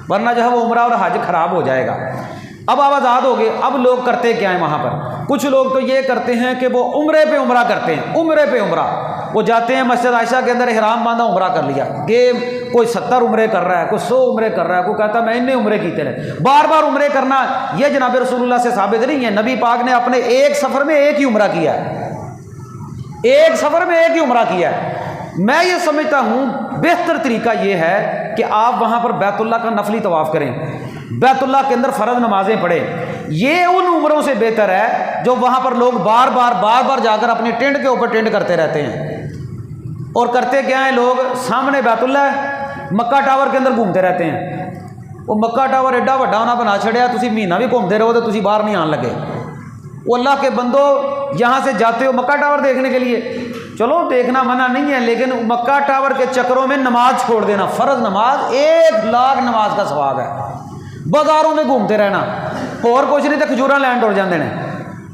S2: ورنہ جو ہے وہ عمرہ اور حج خراب ہو جائے گا۔ اب آپ آزاد ہو گئے۔ اب لوگ کرتے کیا ہیں وہاں پر، کچھ لوگ تو یہ کرتے ہیں کہ وہ عمرے پہ عمرہ کرتے ہیں، عمرے پہ عمرہ۔ وہ جاتے ہیں مسجد عائشہ کے اندر، احرام باندھا، عمرہ کر لیا، کہ کوئی 70 عمرے کر رہا ہے، کوئی 100 عمرے کر رہا ہے، کوئی کہتا ہے میں اتنے عمرے کیتے رہے۔ بار بار عمرے کرنا یہ جناب رسول اللہ سے ثابت نہیں ہے۔ نبی پاک نے اپنے ایک سفر میں ایک ہی عمرہ کیا ہے، ایک سفر میں ایک ہی عمرہ کیا ہے۔ میں یہ سمجھتا ہوں بہتر طریقہ یہ ہے کہ آپ وہاں پر بیت اللہ کا نفلی طواف کریں، بیت اللہ کے اندر فرض نمازیں پڑھیں۔ یہ ان عمروں سے بہتر ہے جو وہاں پر لوگ بار بار جا کر اپنے ٹینٹ کے اوپر ٹینٹ کرتے رہتے ہیں۔ اور کرتے کیا ہیں لوگ، سامنے بیت اللہ ہے، مکہ ٹاور کے اندر گھومتے رہتے ہیں۔ وہ مکہ ٹاور ایڈا وڈا ہونا بنا چھڑیا، تسی مہینہ بھی گھومتے رہو تو تسی باہر نہیں آن لگے۔ وہ اللہ کے بندو یہاں سے جاتے ہو مکہ ٹاور دیکھنے کے لیے، چلو دیکھنا منع نہیں ہے، لیکن مکہ ٹاور کے چکروں میں نماز چھوڑ دینا، فرض نماز 1 لاکھ نماز کا ثواب ہے۔ بازاروں میں گھومتے رہنا، اور کچھ نہیں تو کھجورا لین ٹر جاندے نے،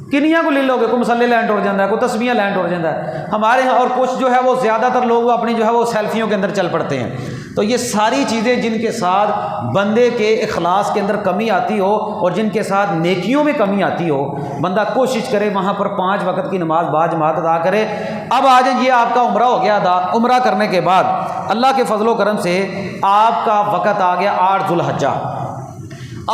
S2: کنیاں کو لے لو گے، کوئی مسلے لینڈ ہو جاتا ہے، کوئی تسبیحاں لینڈ ہو جاتا ہے ہمارے ہاں، اور کچھ جو ہے وہ زیادہ تر لوگ اپنی جو ہے وہ سیلفیوں کے اندر چل پڑتے ہیں۔ تو یہ ساری چیزیں جن کے ساتھ بندے کے اخلاص کے اندر کمی آتی ہو اور جن کے ساتھ نیکیوں میں کمی آتی ہو، بندہ کوشش کرے وہاں پر 5 وقت کی نماز باجماعت ادا کرے۔ اب آ جائیں، یہ آپ کا عمرہ ہو گیا ادا، عمرہ کرنے کے بعد اللہ کے فضل و کرم سے آپ کا وقت آ گیا 8 ذو الحجہ۔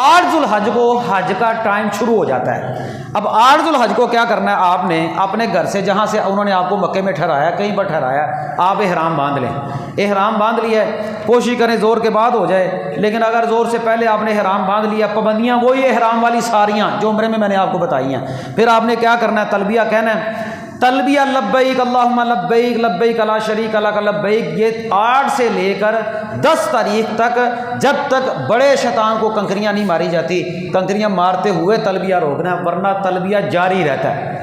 S2: 8 ذو الحج کو حج کا ٹائم شروع ہو جاتا ہے۔ اب 8 ذو الحج کو کیا کرنا ہے، آپ نے اپنے گھر سے جہاں سے انہوں نے آپ کو مکے میں ٹھہرایا، کہیں پر ٹھہرایا، آپ احرام باندھ لیں۔ احرام باندھ لیا ہے، کوشش کریں زور کے بعد ہو جائے، لیکن اگر زور سے پہلے آپ نے احرام باندھ لیا، پابندیاں وہی احرام والی ساریاں جو عمرے میں نے آپ کو بتائی ہیں۔ پھر آپ نے کیا کرنا ہے، تلبیہ کہنا ہے، تلبیہ لبیک اللہم لبیک لبیک لا شریک لک لبیک۔ یہ 8 سے لے کر 10 تاریخ تک، جب تک بڑے شیطان کو کنکریاں نہیں ماری جاتی، کنکریاں مارتے ہوئے تلبیہ روکنا ہے، ورنہ تلبیہ جاری رہتا ہے۔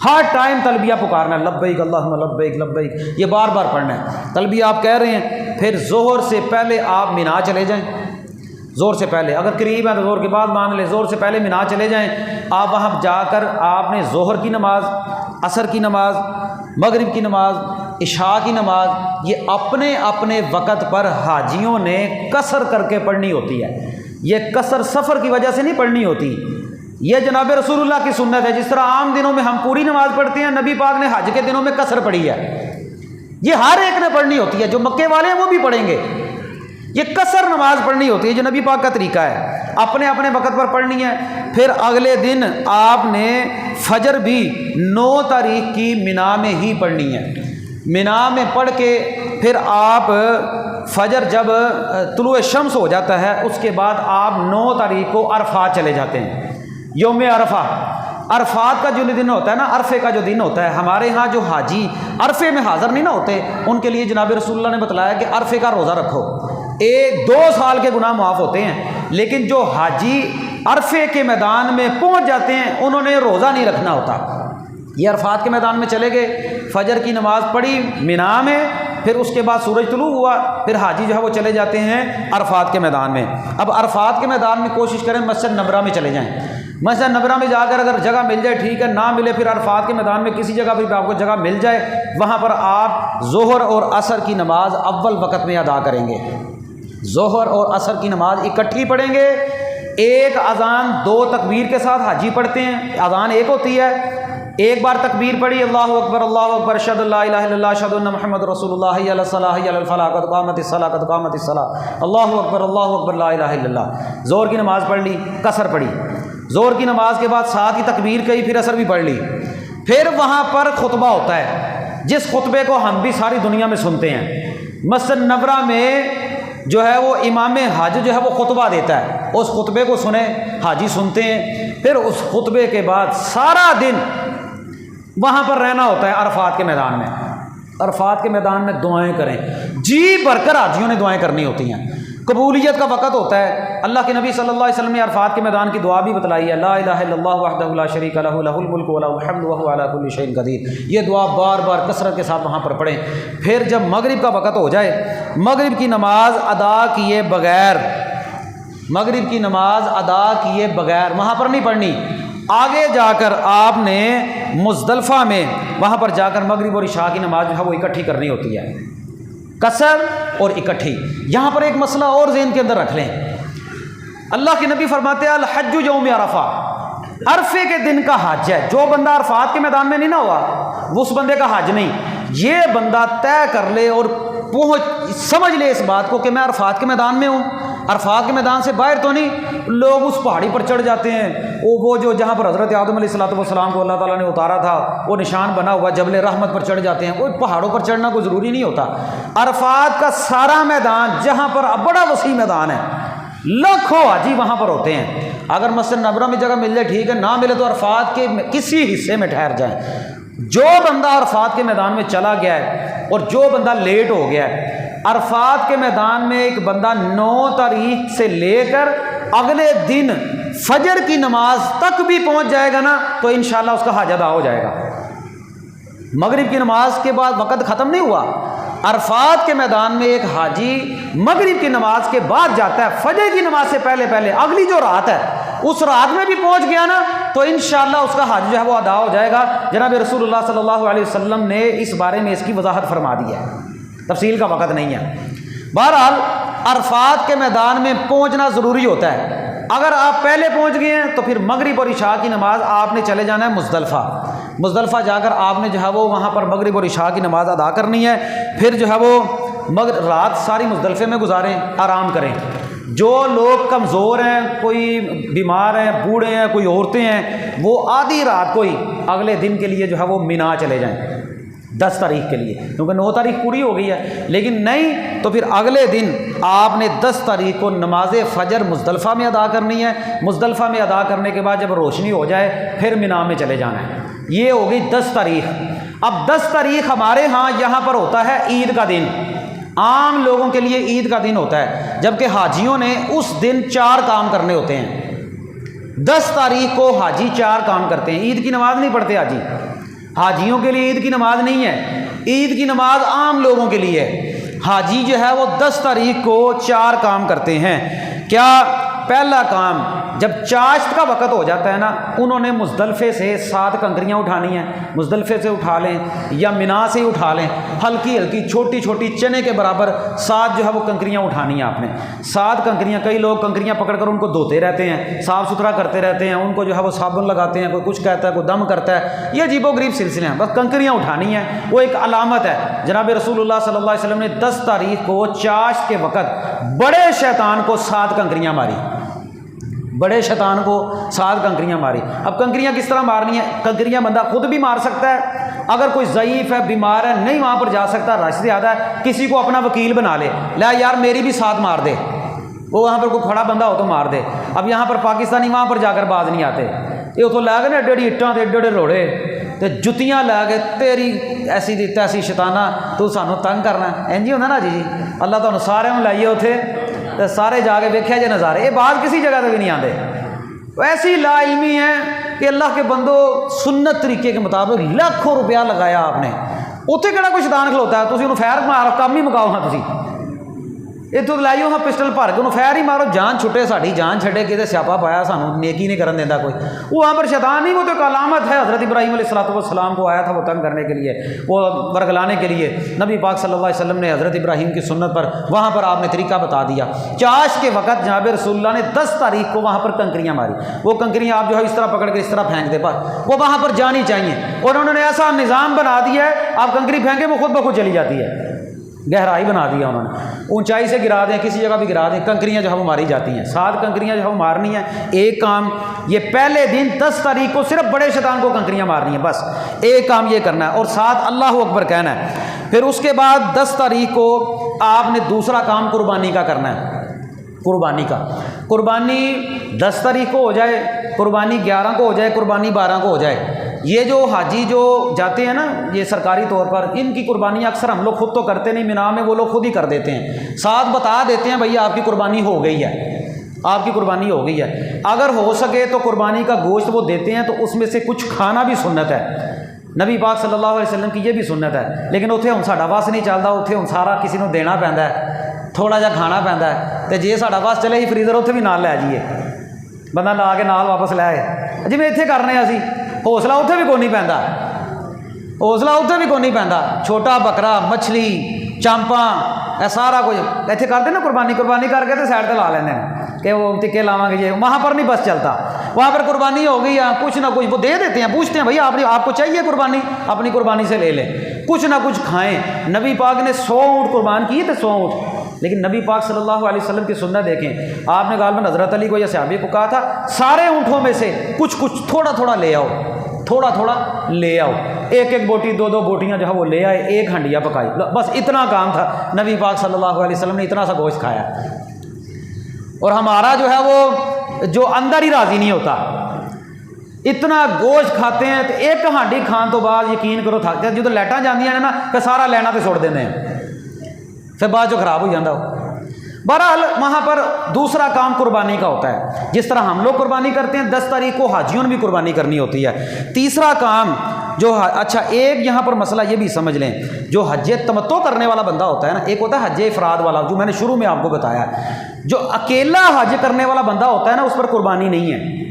S2: ہر ٹائم تلبیہ پکارنا ہے، لبیک اللہم لبیک لبیک، یہ بار بار پڑھنا ہے۔ تلبیہ آپ کہہ رہے ہیں، پھر ظہر سے پہلے آپ مینا چلے جائیں۔ زور سے پہلے، اگر قریب ہے تو زور کے بعد مان لیں، زور سے پہلے مینا چلے جائیں۔ آپ وہاں جا کر آپ نے ظہر کی نماز، عصر کی نماز، مغرب کی نماز، عشاء کی نماز، یہ اپنے اپنے وقت پر حاجیوں نے قصر کر کے پڑھنی ہوتی ہے۔ یہ قصر سفر کی وجہ سے نہیں پڑھنی ہوتی، یہ جناب رسول اللہ کی سنت ہے۔ جس طرح عام دنوں میں ہم پوری نماز پڑھتے ہیں، نبی پاک نے حج کے دنوں میں قصر پڑھی ہے۔ یہ ہر ایک نے پڑھنی ہوتی ہے، جو مکے والے ہیں وہ بھی پڑھیں گے۔ یہ قصر نماز پڑھنی ہوتی ہے، جو نبی پاک کا طریقہ ہے، اپنے اپنے وقت پر پڑھنی ہے۔ پھر اگلے دن آپ نے فجر بھی 9 تاریخ کی مینا میں ہی پڑھنی ہے۔ مینا میں پڑھ کے پھر آپ فجر جب طلوع شمس ہو جاتا ہے، اس کے بعد آپ 9 تاریخ کو عرفات چلے جاتے ہیں، یوم عرفہ۔ عرفات کا جو دن ہوتا ہے نا، عرفے کا جو دن ہوتا ہے، ہمارے ہاں جو حاجی عرفے میں حاضر نہیں نہ ہوتے، ان کے لیے جناب رسول اللہ نے بتلایا کہ عرفے کا روزہ رکھو، 2 سال کے گناہ معاف ہوتے ہیں۔ لیکن جو حاجی عرفے کے میدان میں پہنچ جاتے ہیں، انہوں نے روزہ نہیں رکھنا ہوتا۔ یہ عرفات کے میدان میں چلے گئے، فجر کی نماز پڑھی مینا میں، پھر اس کے بعد سورج طلوع ہوا، پھر حاجی جو ہے وہ چلے جاتے ہیں عرفات کے میدان میں۔ اب عرفات کے میدان میں کوشش کریں مسجد نبوی میں چلے جائیں۔ مسجد نبوی میں جا کر اگر جگہ مل جائے ٹھیک ہے، نہ ملے پھر عرفات کے میدان میں کسی جگہ بھی آپ کو جگہ مل جائے، وہاں پر آپ ظہر اور عصر کی نماز اول وقت میں ادا کریں گے۔ ظہر اور عصر کی نماز اکٹھی پڑھیں گے۔ ایک اذان 2 تکبیر کے ساتھ حاجی پڑھتے ہیں، اذان ایک ہوتی ہے، ایک بار تکبیر پڑھی، اللہ اکبر اشہد ان لا الہ الا اللہ اشہد ان محمد رسول اللہ، حی علی الصلاۃ حی علی الفلاح قد قامت الصلاۃ قد قامت الصلاۃ، اللہ اکبر لا الہ الا اللہ۔ زور کی نماز پڑھ لی، قصر پڑھی، زور کی نماز کے بعد ساتھ ہی تکبیر کہی، پھر عصر بھی پڑھ لی۔ پھر وہاں پر خطبہ ہوتا ہے، جس خطبے کو ہم بھی ساری دنیا میں سنتے ہیں۔ مسجد نبوی میں جو ہے وہ امام حج جو ہے وہ خطبہ دیتا ہے، اس خطبے کو سنیں، حاجی سنتے ہیں۔ پھر اس خطبے کے بعد سارا دن وہاں پر رہنا ہوتا ہے عرفات کے میدان میں۔ عرفات کے میدان میں دعائیں کریں، جی بھر کر حاجیوں نے دعائیں کرنی ہوتی ہیں۔ قبولیت کا وقت ہوتا ہے۔ اللہ کے نبی صلی اللہ علیہ وسلم نے عرفات کے میدان کی دعا بھی بتلائی ہے، لا الہ الا اللہ وحدہ لا شریک لہ لہ الملک ولہ الحمد وہو علی کل شیء قدیر۔ یہ دعا بار بار کثرت کے ساتھ وہاں پر پڑھیں۔ پھر جب مغرب کا وقت ہو جائے، مغرب کی نماز ادا کیے بغیر، مغرب کی نماز ادا کیے بغیر وہاں پر نہیں پڑھنی۔ آگے جا کر آپ نے مزدلفہ میں وہاں پر جا کر مغرب اور عشاء کی نماز جو ہے وہ اکٹھی کرنی ہوتی ہے، قصر اور اکٹھی۔ یہاں پر ایک مسئلہ اور ذہن کے اندر رکھ لیں، اللہ کے نبی فرماتے ہیں الحج یوم عرفہ، عرفے کے دن کا حج ہے۔ جو بندہ عرفات کے میدان میں نہیں نہ ہوا، وہ اس بندے کا حج نہیں۔ یہ بندہ طے کر لے اور سمجھ لے اس بات کو کہ میں عرفات کے میدان میں ہوں، عرفات کے میدان سے باہر تو نہیں۔ لوگ اس پہاڑی پر چڑھ جاتے ہیں، وہ جو جہاں پر حضرت آدم علیہ السلام کو اللہ تعالیٰ نے اتارا تھا، وہ نشان بنا ہوا جبل رحمت پر چڑھ جاتے ہیں۔ کوئی پہاڑوں پر چڑھنا کوئی ضروری نہیں ہوتا۔ عرفات کا سارا میدان جہاں پر بڑا وسیع میدان ہے، لاکھوں حاجی وہاں پر ہوتے ہیں۔ اگر مسجد نبوی میں جگہ مل جائے ٹھیک ہے، نہ ملے تو عرفات کے کسی حصے میں ٹھہر جائیں۔ جو بندہ عرفات کے میدان میں چلا گیا ہے اور جو بندہ لیٹ ہو گیا ہے، عرفات کے میدان میں ایک بندہ 9 تاریخ سے لے کر اگلے دن فجر کی نماز تک بھی پہنچ جائے گا نا، تو انشاءاللہ اس کا حج ادا ہو جائے گا۔ مغرب کی نماز کے بعد وقت ختم نہیں ہوا، عرفات کے میدان میں ایک حاجی مغرب کی نماز کے بعد جاتا ہے، فجر کی نماز سے پہلے اگلی جو رات ہے اس رات میں بھی پہنچ گیا نا تو انشاءاللہ اس کا حج جو ہے وہ ادا ہو جائے گا۔ جناب رسول اللہ صلی اللہ علیہ وسلم نے اس بارے میں اس کی وضاحت فرما دی ہے، تفصیل کا وقت نہیں ہے۔ بہرحال عرفات کے میدان میں پہنچنا ضروری ہوتا ہے۔ اگر آپ پہلے پہنچ گئے ہیں تو پھر مغرب اور عشاء کی نماز آپ نے چلے جانا ہے مزدلفہ۔ مزدلفہ جا کر آپ نے جو ہے وہ وہاں پر مغرب اور عشاء کی نماز ادا کرنی ہے۔ پھر جو ہے وہ رات ساری مزدلفے میں گزاریں، آرام کریں۔ جو لوگ کمزور ہیں، کوئی بیمار ہیں، بوڑھے ہیں، کوئی عورتیں ہیں، وہ آدھی رات کو ہی اگلے دن کے لیے جو ہے وہ مینا چلے جائیں 10 تاریخ کے لیے، کیونکہ 9 تاریخ پوری ہو گئی ہے۔ لیکن نہیں تو پھر اگلے دن آپ نے 10 تاریخ کو نماز فجر مزدلفہ میں ادا کرنی ہے۔ مزدلفہ میں ادا کرنے کے بعد جب روشنی ہو جائے پھر مینا میں چلے جانا ہے۔ یہ ہو گئی 10 تاریخ۔ اب 10 تاریخ ہمارے ہاں یہاں پر ہوتا ہے عید کا دن، عام لوگوں کے لیے عید کا دن ہوتا ہے، جبکہ حاجیوں نے اس دن 4 کام کرنے ہوتے ہیں۔ 10 تاریخ کو حاجی 4 کام کرتے ہیں، عید کی نماز نہیں پڑھتے حاجی۔ حاجیوں کے لیے عید کی نماز نہیں ہے، عید کی نماز عام لوگوں کے لیے ہے۔ حاجی جو ہے وہ 10 تاریخ کو 4 کام کرتے ہیں۔ کیا؟ پہلا کام، جب چاشت کا وقت ہو جاتا ہے نا، انہوں نے مزدلفے سے 7 کنکریاں اٹھانی ہیں، مزدلفے سے اٹھا لیں یا مینا سے ہی اٹھا لیں، ہلکی ہلکی چھوٹی چھوٹی چنے کے برابر 7 جو ہے وہ کنکریاں اٹھانی ہیں آپ نے۔ 7 کنکریاں، کئی لوگ کنکریاں پکڑ کر ان کو دھوتے رہتے ہیں، صاف ستھرا کرتے رہتے ہیں، ان کو جو ہے وہ صابن لگاتے ہیں، کوئی کچھ کہتا ہے، کوئی دم کرتا ہے، یہ عجیب و غریب سلسلے ہیں۔ بس کنکریاں اٹھانی ہیں، وہ ایک علامت ہے۔ جناب رسول اللہ صلی اللہ علیہ وسلم نے 10 تاریخ کو چاشت کے وقت بڑے شیطان کو 7 کنکریاں ماری، بڑے شیطان کو 7 کنکریاں ماری۔ اب کنکریاں کس طرح مارنی ہیں؟ کنکریاں بندہ خود بھی مار سکتا ہے، اگر کوئی ضعیف ہے، بیمار ہے، نہیں وہاں پر جا سکتا، رش زیادہ ہے، کسی کو اپنا وکیل بنا لے، لا یار میری بھی 7 مار دے، وہ وہاں پر کوئی کھڑا بندہ ہو تو مار دے۔ اب یہاں پر پاکستانی وہاں پر جا کر باز نہیں آتے، یہ تو لے گئے نا ایڈے ایڈی اٹاں تے ایڈے ایڈے روڑے تے جتیاں لے گئے، تیری ایسی دی تیسی شیطانہ تو سانو تنگ کرنا ہے، اینجی ہوندہ نا جی اللہ تعالیٰ سارے ہم لائیے اتھے تے سارے جا کے ویکھیا جے نظارے، یہ بات کسی جگہ تے بھی نہیں آتے۔ ایسی لا علمی ہے کہ اللہ کے بندو سنت طریقے کے مطابق لاکھوں روپیہ لگایا آپ نے، اتنے کہڑا کوئی شیطان کھلوتا ہے، تسی انہوں فیر مارو، کام ہی مکاؤ ہاں تسی، اتوں لائیو ہاں پسٹل بھر کے انہوں فیر ہی مارو، جان چھٹے، ساڑھی جان چھٹے، کتے سیاپا پایا، سانو نیکی نہیں کرن دینا کوئی، وہ وہاں پر شیطان نہیں، وہ تو ایک علامت ہے۔ حضرت ابراہیم علیہ السلام کو آیا تھا وہ تنگ کرنے کے لیے، وہ ورگلانے کے لیے، نبی پاک صلی اللہ علیہ وسلم نے حضرت ابراہیم کی سنت پر وہاں پر آپ نے طریقہ بتا دیا۔ چاش کے وقت جناب رسول اللہ نے 10 تاریخ کو وہاں پر کنکریاں ماری، وہ کنکریاں آپ جو ہے اس طرح پکڑ کے اس طرح پھینک دے، وہ وہاں پر جانی چاہیے، اور انہوں نے ایسا نظام بنا دیا ہے، آپ کنکری پھینکیں وہ خود بخود چلی جاتی ہے، گہرائی بنا دیا انہوں نے، اونچائی سے گرا دیں، کسی جگہ بھی گرا دیں، کنکریاں جو ہے وہ ماری جاتی ہیں۔ 7 کنکریاں جو ہے وہ مارنی ہیں۔ ایک کام یہ پہلے دن 10 تاریخ کو صرف بڑے شیطان کو کنکریاں مارنی ہیں، بس ایک کام یہ کرنا ہے، اور 7 اللہ اکبر کہنا ہے۔ پھر اس کے بعد 10 تاریخ کو آپ نے دوسرا کام قربانی کا کرنا ہے، قربانی کا۔ قربانی 10 تاریخ کو ہو جائے، قربانی 11 کو ہو جائے، قربانی 12 کو ہو جائے۔ یہ جو حاجی جو جاتے ہیں نا یہ سرکاری طور پر، ان کی قربانی اکثر ہم لوگ خود تو کرتے نہیں، مینا میں وہ لوگ خود ہی کر دیتے ہیں، ساتھ بتا دیتے ہیں بھئی آپ کی قربانی ہو گئی ہے، آپ کی قربانی ہو گئی ہے۔ اگر ہو سکے تو قربانی کا گوشت وہ دیتے ہیں تو اس میں سے کچھ کھانا بھی سنت ہے، نبی پاک صلی اللہ علیہ وسلم کی یہ بھی سنت ہے، لیکن اتنے ہوں ساڈا بس نہیں چلتا، اتنے ہوں سارا کسی کو دینا پیندا ہے، تھوڑا جا کھانا پیندا ہے، تو جے ساڈا بس چلے ہی فریزر اتنے بھی نال لے جائیے، بندہ لا کے نال واپس لے آئے، جی میں اتنے کرنے اسی، حوصلہ اتنے بھی کوئی نہیں پیندا، حوصلہ اتنے بھی کوئی نہیں پیندا، چھوٹا بکرا، مچھلی، چامپاں، یہ سارا کچھ اتنے کرتے نا، قربانی کر کے تو سائڈ تے لا لینے کہ وہ ٹکے لاواں گے، یہ وہاں پر نہیں بس چلتا، وہاں پر قربانی ہو گئی ہے، کچھ نہ کچھ وہ دے دیتے ہیں، پوچھتے ہیں بھئی آپ کو چاہیے قربانی، اپنی قربانی سے لے لیں، کچھ نہ کچھ کھائیں۔ نبی پاک نے 100 اونٹ قربان کیے تھے، 100 اونٹ، لیکن نبی پاک صلی اللہ علیہ وسلم کی سنت دیکھیں، آپ نے غالباً حضرت علی کو یا صحابی کو کہا تھا سارے اونٹوں میں سے کچھ تھوڑا تھوڑا لے آؤ، تھوڑا تھوڑا لے آؤ، ایک بوٹی 2 بوٹیاں جو ہے وہ لے آئے، ایک ہنڈیا پکائی، بس اتنا کام تھا، نبی پاک صلی اللہ علیہ وسلم نے اتنا سا گوشت کھایا۔ اور ہمارا جو ہے وہ جو اندر ہی راضی نہیں ہوتا، اتنا گوشت کھاتے ہیں تو ایک ہانڈی کھان تو بعد یقین کرو تھکتے ہیں، جو لائٹاں جاندیاں نے نا کہ سارا لینا تو سٹ دینے ہیں، پھر بعد جو خراب ہو جاتا ہو۔ بہرحال وہاں پر دوسرا کام قربانی کا ہوتا ہے، جس طرح ہم لوگ قربانی کرتے ہیں 10 تاریخ کو حاجیوں نے بھی قربانی کرنی ہوتی ہے۔ تیسرا کام جو اچھا ایک یہاں پر مسئلہ یہ بھی سمجھ لیں، جو حج تمتع کرنے والا بندہ ہوتا ہے نا، ایک ہوتا ہے حج افراد والا جو میں نے شروع میں آپ کو بتایا، جو اکیلا حج کرنے والا بندہ ہوتا ہے نا اس پر قربانی نہیں ہے۔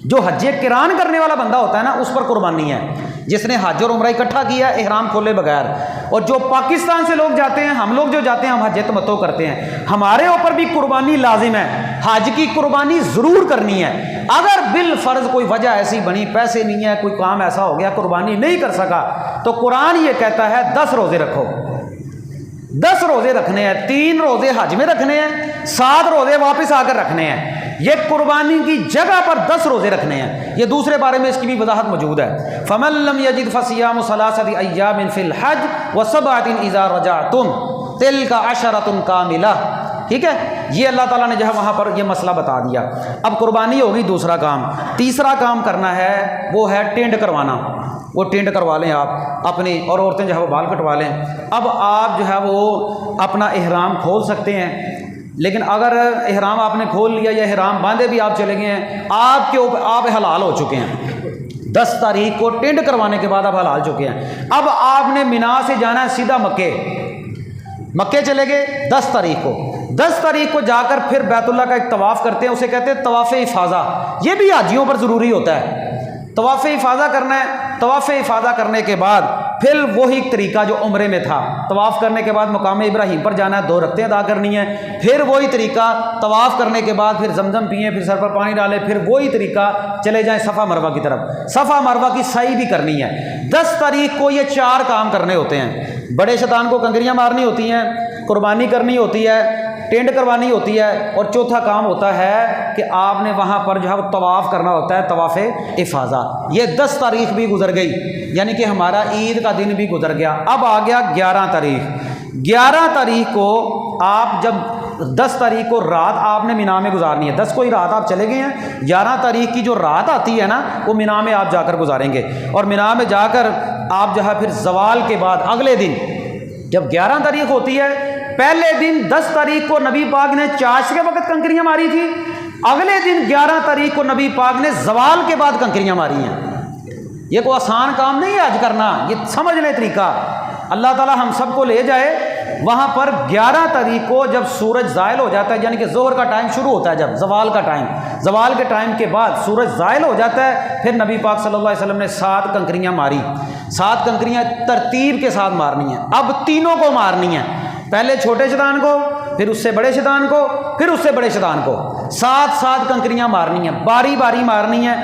S2: جو حج قران کرنے والا بندہ ہوتا ہے نا اس پر قربانی ہے، جس نے حج اور عمرہ اکٹھا کیا احرام کھولے بغیر۔ اور جو پاکستان سے لوگ جاتے ہیں، ہم لوگ جو جاتے ہیں ہم حج تمتع کرتے ہیں، ہمارے اوپر بھی قربانی لازم ہے، حج کی قربانی ضرور کرنی ہے۔ اگر بالفرض کوئی وجہ ایسی بنی، پیسے نہیں ہے، کوئی کام ایسا ہو گیا قربانی نہیں کر سکا، تو قرآن یہ کہتا ہے 10 روزے رکھو، 10 روزے رکھنے ہیں، 3 روزے حج میں رکھنے ہیں، 7 روزے واپس آ کر رکھنے ہیں۔ یہ قربانی کی جگہ پر 10 روزے رکھنے ہیں۔ یہ دوسرے بارے میں اس کی بھی وضاحت موجود ہے۔ فَمَن لَّمْ يَجِدْ فَصِيَامُ ثَلَاثَةِ أَيَّامٍ فِي الْحَجِّ وَسَبْعَةٍ إِذَا رَجَعْتُمْ تِلْكَ عَشَرَةٌ كَامِلَةٌ۔ ٹھیک ہے، یہ اللہ تعالیٰ نے جہاں وہاں پر یہ مسئلہ بتا دیا۔ اب قربانی ہوگی دوسرا کام، تیسرا کام کرنا ہے وہ ہے ٹینڈ کروانا۔ وہ ٹینڈ کروا لیں آپ اپنی، اور عورتیں جو ہے وہ بال کٹوا لیں۔ اب آپ جو ہے وہ اپنا احرام کھول سکتے ہیں، لیکن اگر احرام آپ نے کھول لیا یا احرام باندھے بھی آپ چلے گئے ہیں، آپ کے اوپر آپ حلال ہو چکے ہیں۔ 10 تاریخ کو ٹینڈ کروانے کے بعد آپ حلال چکے ہیں۔ اب آپ نے مینا سے جانا ہے سیدھا مکے چلے گئے 10 تاریخ کو۔ 10 تاریخ کو جا کر پھر بیت اللہ کا ایک طواف کرتے ہیں، اسے کہتے ہیں طواف افاضہ۔ یہ بھی حاجیوں پر ضروری ہوتا ہے، طواف افاضہ کرنا ہے۔ طواف افاضہ کرنے کے بعد پھر وہی طریقہ جو عمرے میں تھا، طواف کرنے کے بعد مقام ابراہیم پر جانا ہے، 2 رکعتیں ادا کرنی ہے، پھر وہی طریقہ طواف کرنے کے بعد پھر زمزم پئیں، پھر سر پر پانی ڈالیں، پھر وہی طریقہ چلے جائیں صفا مروہ کی طرف، صفا مروہ کی سعی بھی کرنی ہے۔ 10 تاریخ کو یہ 4 کام کرنے ہوتے ہیں۔ بڑے شیطان کو کنکریاں مارنی ہوتی ہیں، قربانی کرنی ہوتی ہے، ٹینڈ کروانی ہوتی ہے، اور چوتھا کام ہوتا ہے کہ آپ نے وہاں پر جو ہے وہ طواف کرنا ہوتا ہے، طواف افاضہ۔ یہ 10 تاریخ بھی گزر گئی، یعنی کہ ہمارا عید کا دن بھی گزر گیا۔ اب آ گیا 11 تاریخ۔ 11 تاریخ کو آپ جب 10 تاریخ کو رات آپ نے مینا میں گزارنی ہے، 10 کو ہی رات آپ چلے گئے ہیں، 11 تاریخ کی جو رات آتی ہے نا وہ مینا میں آپ جا کر گزاریں گے، اور مینا میں جا کر آپ جو ہے پھر زوال کے بعد اگلے دن جب 11 تاریخ ہوتی ہے، پہلے دن 10 تاریخ کو نبی پاک نے چاش کے وقت کنکریاں ماری تھی، اگلے دن 11 تاریخ کو نبی پاک نے زوال کے بعد کنکریاں ماری ہیں۔ یہ کوئی آسان کام نہیں ہے حج کرنا، یہ سمجھ لیں طریقہ۔ اللہ تعالی ہم سب کو لے جائے وہاں پر 11 تاریخ کو جب سورج زائل ہو جاتا ہے، یعنی کہ ظہر کا ٹائم شروع ہوتا ہے، جب زوال کا ٹائم، زوال کے ٹائم کے بعد سورج زائل ہو جاتا ہے، پھر نبی پاک صلی اللہ علیہ وسلم نے 7 کنکریاں ماری۔ 7 کنکریاں ترتیب کے ساتھ مارنی ہیں، اب تینوں کو مارنی ہیں، پہلے چھوٹے شیطان کو، پھر اس سے بڑے شیطان کو، پھر اس سے بڑے شیطان کو، 7 کنکریاں مارنی ہیں، باری باری مارنی ہیں،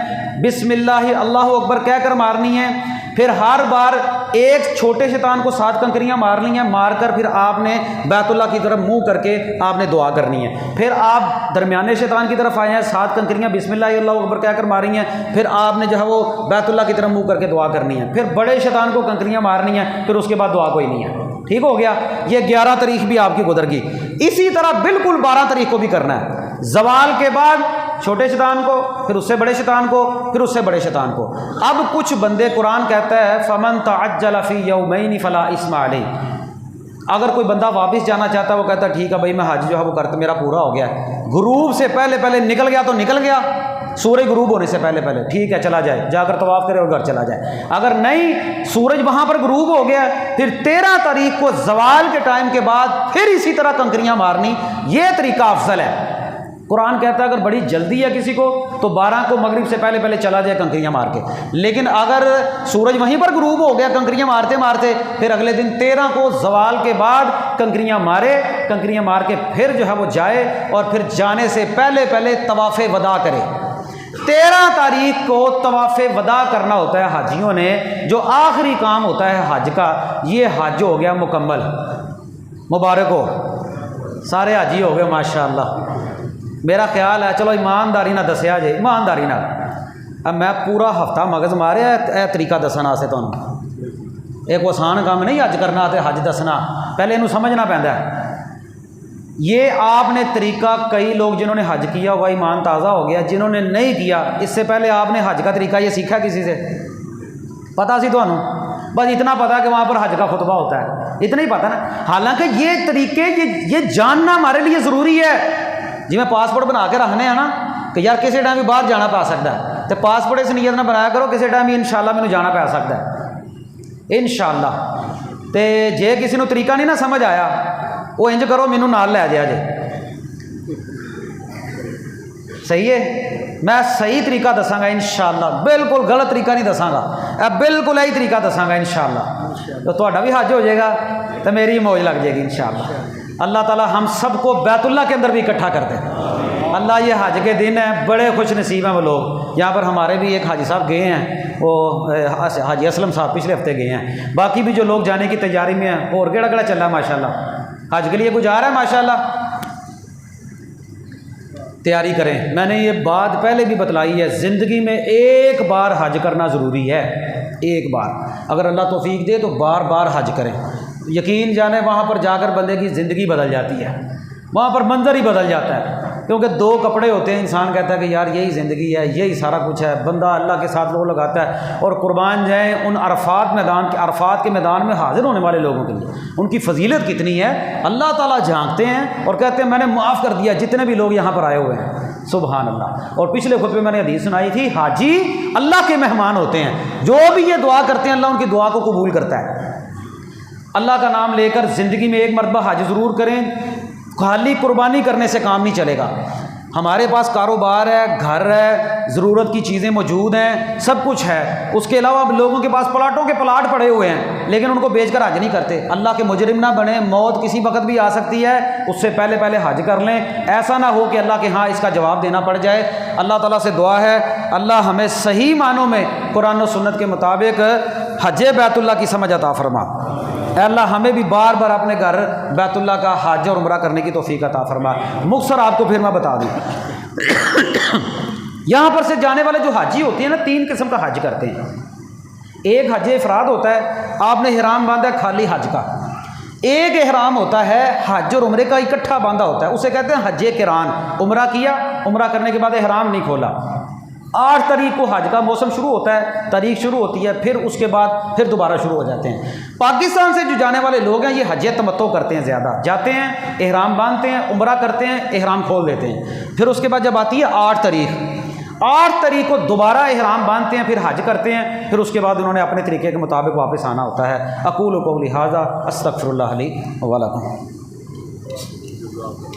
S2: بسم اللہ اللہ اکبر کہہ کر مارنی ہیں۔ پھر ہر بار ایک چھوٹے شیطان کو 7 کنکریاں مارنی ہیں، مار کر پھر آپ نے بیت اللہ کی طرف منہ کر کے آپ نے دعا کرنی ہے۔ پھر آپ درمیانے شیطان کی طرف آئے ہیں، 7 کنکریاں بسم اللہ اللہ اکبر کہہ کر ماری ہیں، پھر آپ نے جو ہے وہ بیت اللہ کی طرف منہ کر کے دعا کرنی ہے۔ پھر بڑے شیطان کو کنکریاں مارنی ہیں، پھر اس کے بعد دعا کوئی نہیں ہے۔ ٹھیک ہو گیا، یہ 11 تاریخ بھی آپ کی گزر گئی۔ اسی طرح بالکل 12 تاریخ کو بھی کرنا ہے، زوال کے بعد چھوٹے شیطان کو، پھر اس سے بڑے شیطان کو، پھر اس سے بڑے شیطان کو۔ اب کچھ بندے، قرآن کہتا ہے فَمَن تَعَجَّلَ فِي يَوْمَيْنِ فَلَا إِثْمَ عَلَيْهِ۔ اگر کوئی بندہ واپس جانا چاہتا ہے، وہ کہتا ہے ٹھیک ہے بھائی میں حج جو ہے وہ کرتا، میرا پورا ہو گیا ہے، غروب سے پہلے نکل گیا تو نکل گیا، سورج غروب ہونے سے پہلے ٹھیک ہے چلا جائے، جا کر طواف کرے اور گھر چلا جائے۔ اگر نہیں، سورج وہاں پر غروب ہو گیا، پھر 13 تاریخ کو زوال کے ٹائم کے بعد پھر اسی طرح کنکریاں مارنی، یہ طریقہ افضل ہے۔ قرآن کہتا ہے اگر بڑی جلدی ہے کسی کو تو 12 کو مغرب سے پہلے چلا جائے کنکریاں مار کے، لیکن اگر سورج وہیں پر غروب ہو گیا کنکریاں مارتے مارتے، پھر اگلے دن 13 کو زوال کے بعد کنکریاں مار کے پھر جو ہے وہ جائے، اور پھر جانے سے پہلے طواف وداع کرے۔ 13 تاریخ کو طواف وداع کرنا ہوتا ہے حاجیوں نے، جو آخری کام ہوتا ہے حج کا۔ یہ حج ہو گیا مکمل، مبارک ہو، سارے حاجی ہو گئے ماشاءاللہ۔ میرا خیال ہے چلو ایمانداری نہ دسیا جائے، ایمانداری نہ، اب میں پورا ہفتہ مغز ماریا اے طریقہ دسنا سے تمہیں، ایک آسان کام نہیں حج کرنا تے حج دسنا، پہلے انہوں سمجھنا پہنتا ہے۔ یہ آپ نے طریقہ، کئی لوگ جنہوں نے حج کیا ہوا ایمان تازہ ہو گیا، جنہوں نے نہیں کیا اس سے پہلے آپ نے حج کا طریقہ یہ سیکھا کسی سے؟ پتہ سی تو بس اتنا پتا کہ وہاں پر حج کا خطبہ ہوتا ہے، اتنا ہی پتہ نا. حالانکہ یہ طریقے یہ جاننا ہمارے لیے ضروری ہے. جی میں پاسپورٹ بنا کے رکھنے ہیں نا کہ یار کسی ٹائم بھی باہر جانا پا سکتا ہے, تو پاسپورٹ اس نیت نہ بنایا کرو کسی ٹائم بھی انشاءاللہ مینوں جانا پا سکتا ہے انشاءاللہ. تے جے کسی نو طریقہ نہیں نہ سمجھ آیا وہ انج کرو مینوں نال لے جایا جے. صحیح ہے, میں صحیح طریقہ دساں گا انشاءاللہ, بالکل غلط طریقہ نہیں دساں گا, بالکل یہی طریقہ دساں گا انشاءاللہ. تو تہاڈا بھی حج ہو جائے گا تو میری موج لگ جائے گی انشاءاللہ. اللہ تعالی ہم سب کو بیت اللہ کے اندر بھی اکٹھا کر دے. اللہ یہ حج کے دن ہیں, بڑے خوش نصیب ہیں وہ لوگ. یہاں پر ہمارے بھی ایک حاجی صاحب گئے ہیں, وہ حاجی اسلم صاحب پچھلے ہفتے گئے ہیں. باقی بھی جو لوگ جانے کی تیاری میں ہیں, اور کیڑا کیڑا چل رہا ہے ماشاءاللہ, حج کے لیے کوئی جا رہا ہے ماشاءاللہ, تیاری کریں. میں نے یہ بات پہلے بھی بتلائی ہے, زندگی میں ایک بار حج کرنا ضروری ہے, ایک بار. اگر اللہ توفیق دے تو بار بار حج کریں. یقین جانے وہاں پر جا کر بندے کی زندگی بدل جاتی ہے, وہاں پر منظر ہی بدل جاتا ہے. کیونکہ دو کپڑے ہوتے ہیں, انسان کہتا ہے کہ یار یہی زندگی ہے, یہی سارا کچھ ہے. بندہ اللہ کے ساتھ لوگ لگاتا ہے, اور قربان جائیں ان عرفات کے میدان میں حاضر ہونے والے لوگوں کے لیے ان کی فضیلت کتنی ہے. اللہ تعالیٰ جھانکتے ہیں اور کہتے ہیں میں نے معاف کر دیا جتنے بھی لوگ یہاں پر آئے ہوئے ہیں. سبحان اللہ. اور پچھلے خطبے میں نے حدیث سنائی تھی, حاجی اللہ کے مہمان ہوتے ہیں, جو بھی یہ دعا کرتے ہیں اللہ ان کی دعا کو قبول کرتا ہے. اللہ کا نام لے کر زندگی میں ایک مرتبہ حج ضرور کریں. خالی قربانی کرنے سے کام نہیں چلے گا. ہمارے پاس کاروبار ہے, گھر ہے, ضرورت کی چیزیں موجود ہیں, سب کچھ ہے. اس کے علاوہ لوگوں کے پاس پلاٹوں کے پلاٹ پڑے ہوئے ہیں, لیکن ان کو بیچ کر حج نہیں کرتے. اللہ کے مجرم نہ بنیں, موت کسی وقت بھی آ سکتی ہے, اس سے پہلے حج کر لیں. ایسا نہ ہو کہ اللہ کے ہاں اس کا جواب دینا پڑ جائے. اللہ تعالیٰ سے دعا ہے اللہ ہمیں صحیح معنوں میں قرآن و سنت کے مطابق حج بیت اللہ کی سمجھ عطا فرما. اے اللہ ہمیں بھی بار بار اپنے گھر بیت اللہ کا حج اور عمرہ کرنے کی توفیق عطا فرما. مختصر آپ کو پھر میں بتا دوں, یہاں پر سے جانے والے جو حاجی ہوتے ہیں نا, 3 قسم کا حج کرتے ہیں. ایک حج افراد ہوتا ہے, آپ نے احرام باندھا ہے خالی حج کا. ایک احرام ہوتا ہے حج اور عمرے کا اکٹھا باندھا ہوتا ہے, اسے کہتے ہیں حج قران. عمرہ کیا, عمرہ کرنے کے بعد احرام نہیں کھولا. 8 تاریخ کو حج کا موسم شروع ہوتا ہے, تاریخ شروع ہوتی ہے, پھر اس کے بعد پھر دوبارہ شروع ہو جاتے ہیں. پاکستان سے جو جانے والے لوگ ہیں یہ حج تمتع کرتے ہیں, زیادہ جاتے ہیں, احرام باندھتے ہیں, عمرہ کرتے ہیں, احرام کھول دیتے ہیں. پھر اس کے بعد جب آتی ہے 8 تاریخ کو دوبارہ احرام باندھتے ہیں, پھر حج کرتے ہیں. پھر اس کے بعد انہوں نے اپنے طریقے کے مطابق واپس آنا ہوتا ہے. اقول قولی ھذا استغفر اللہ لی و لکم.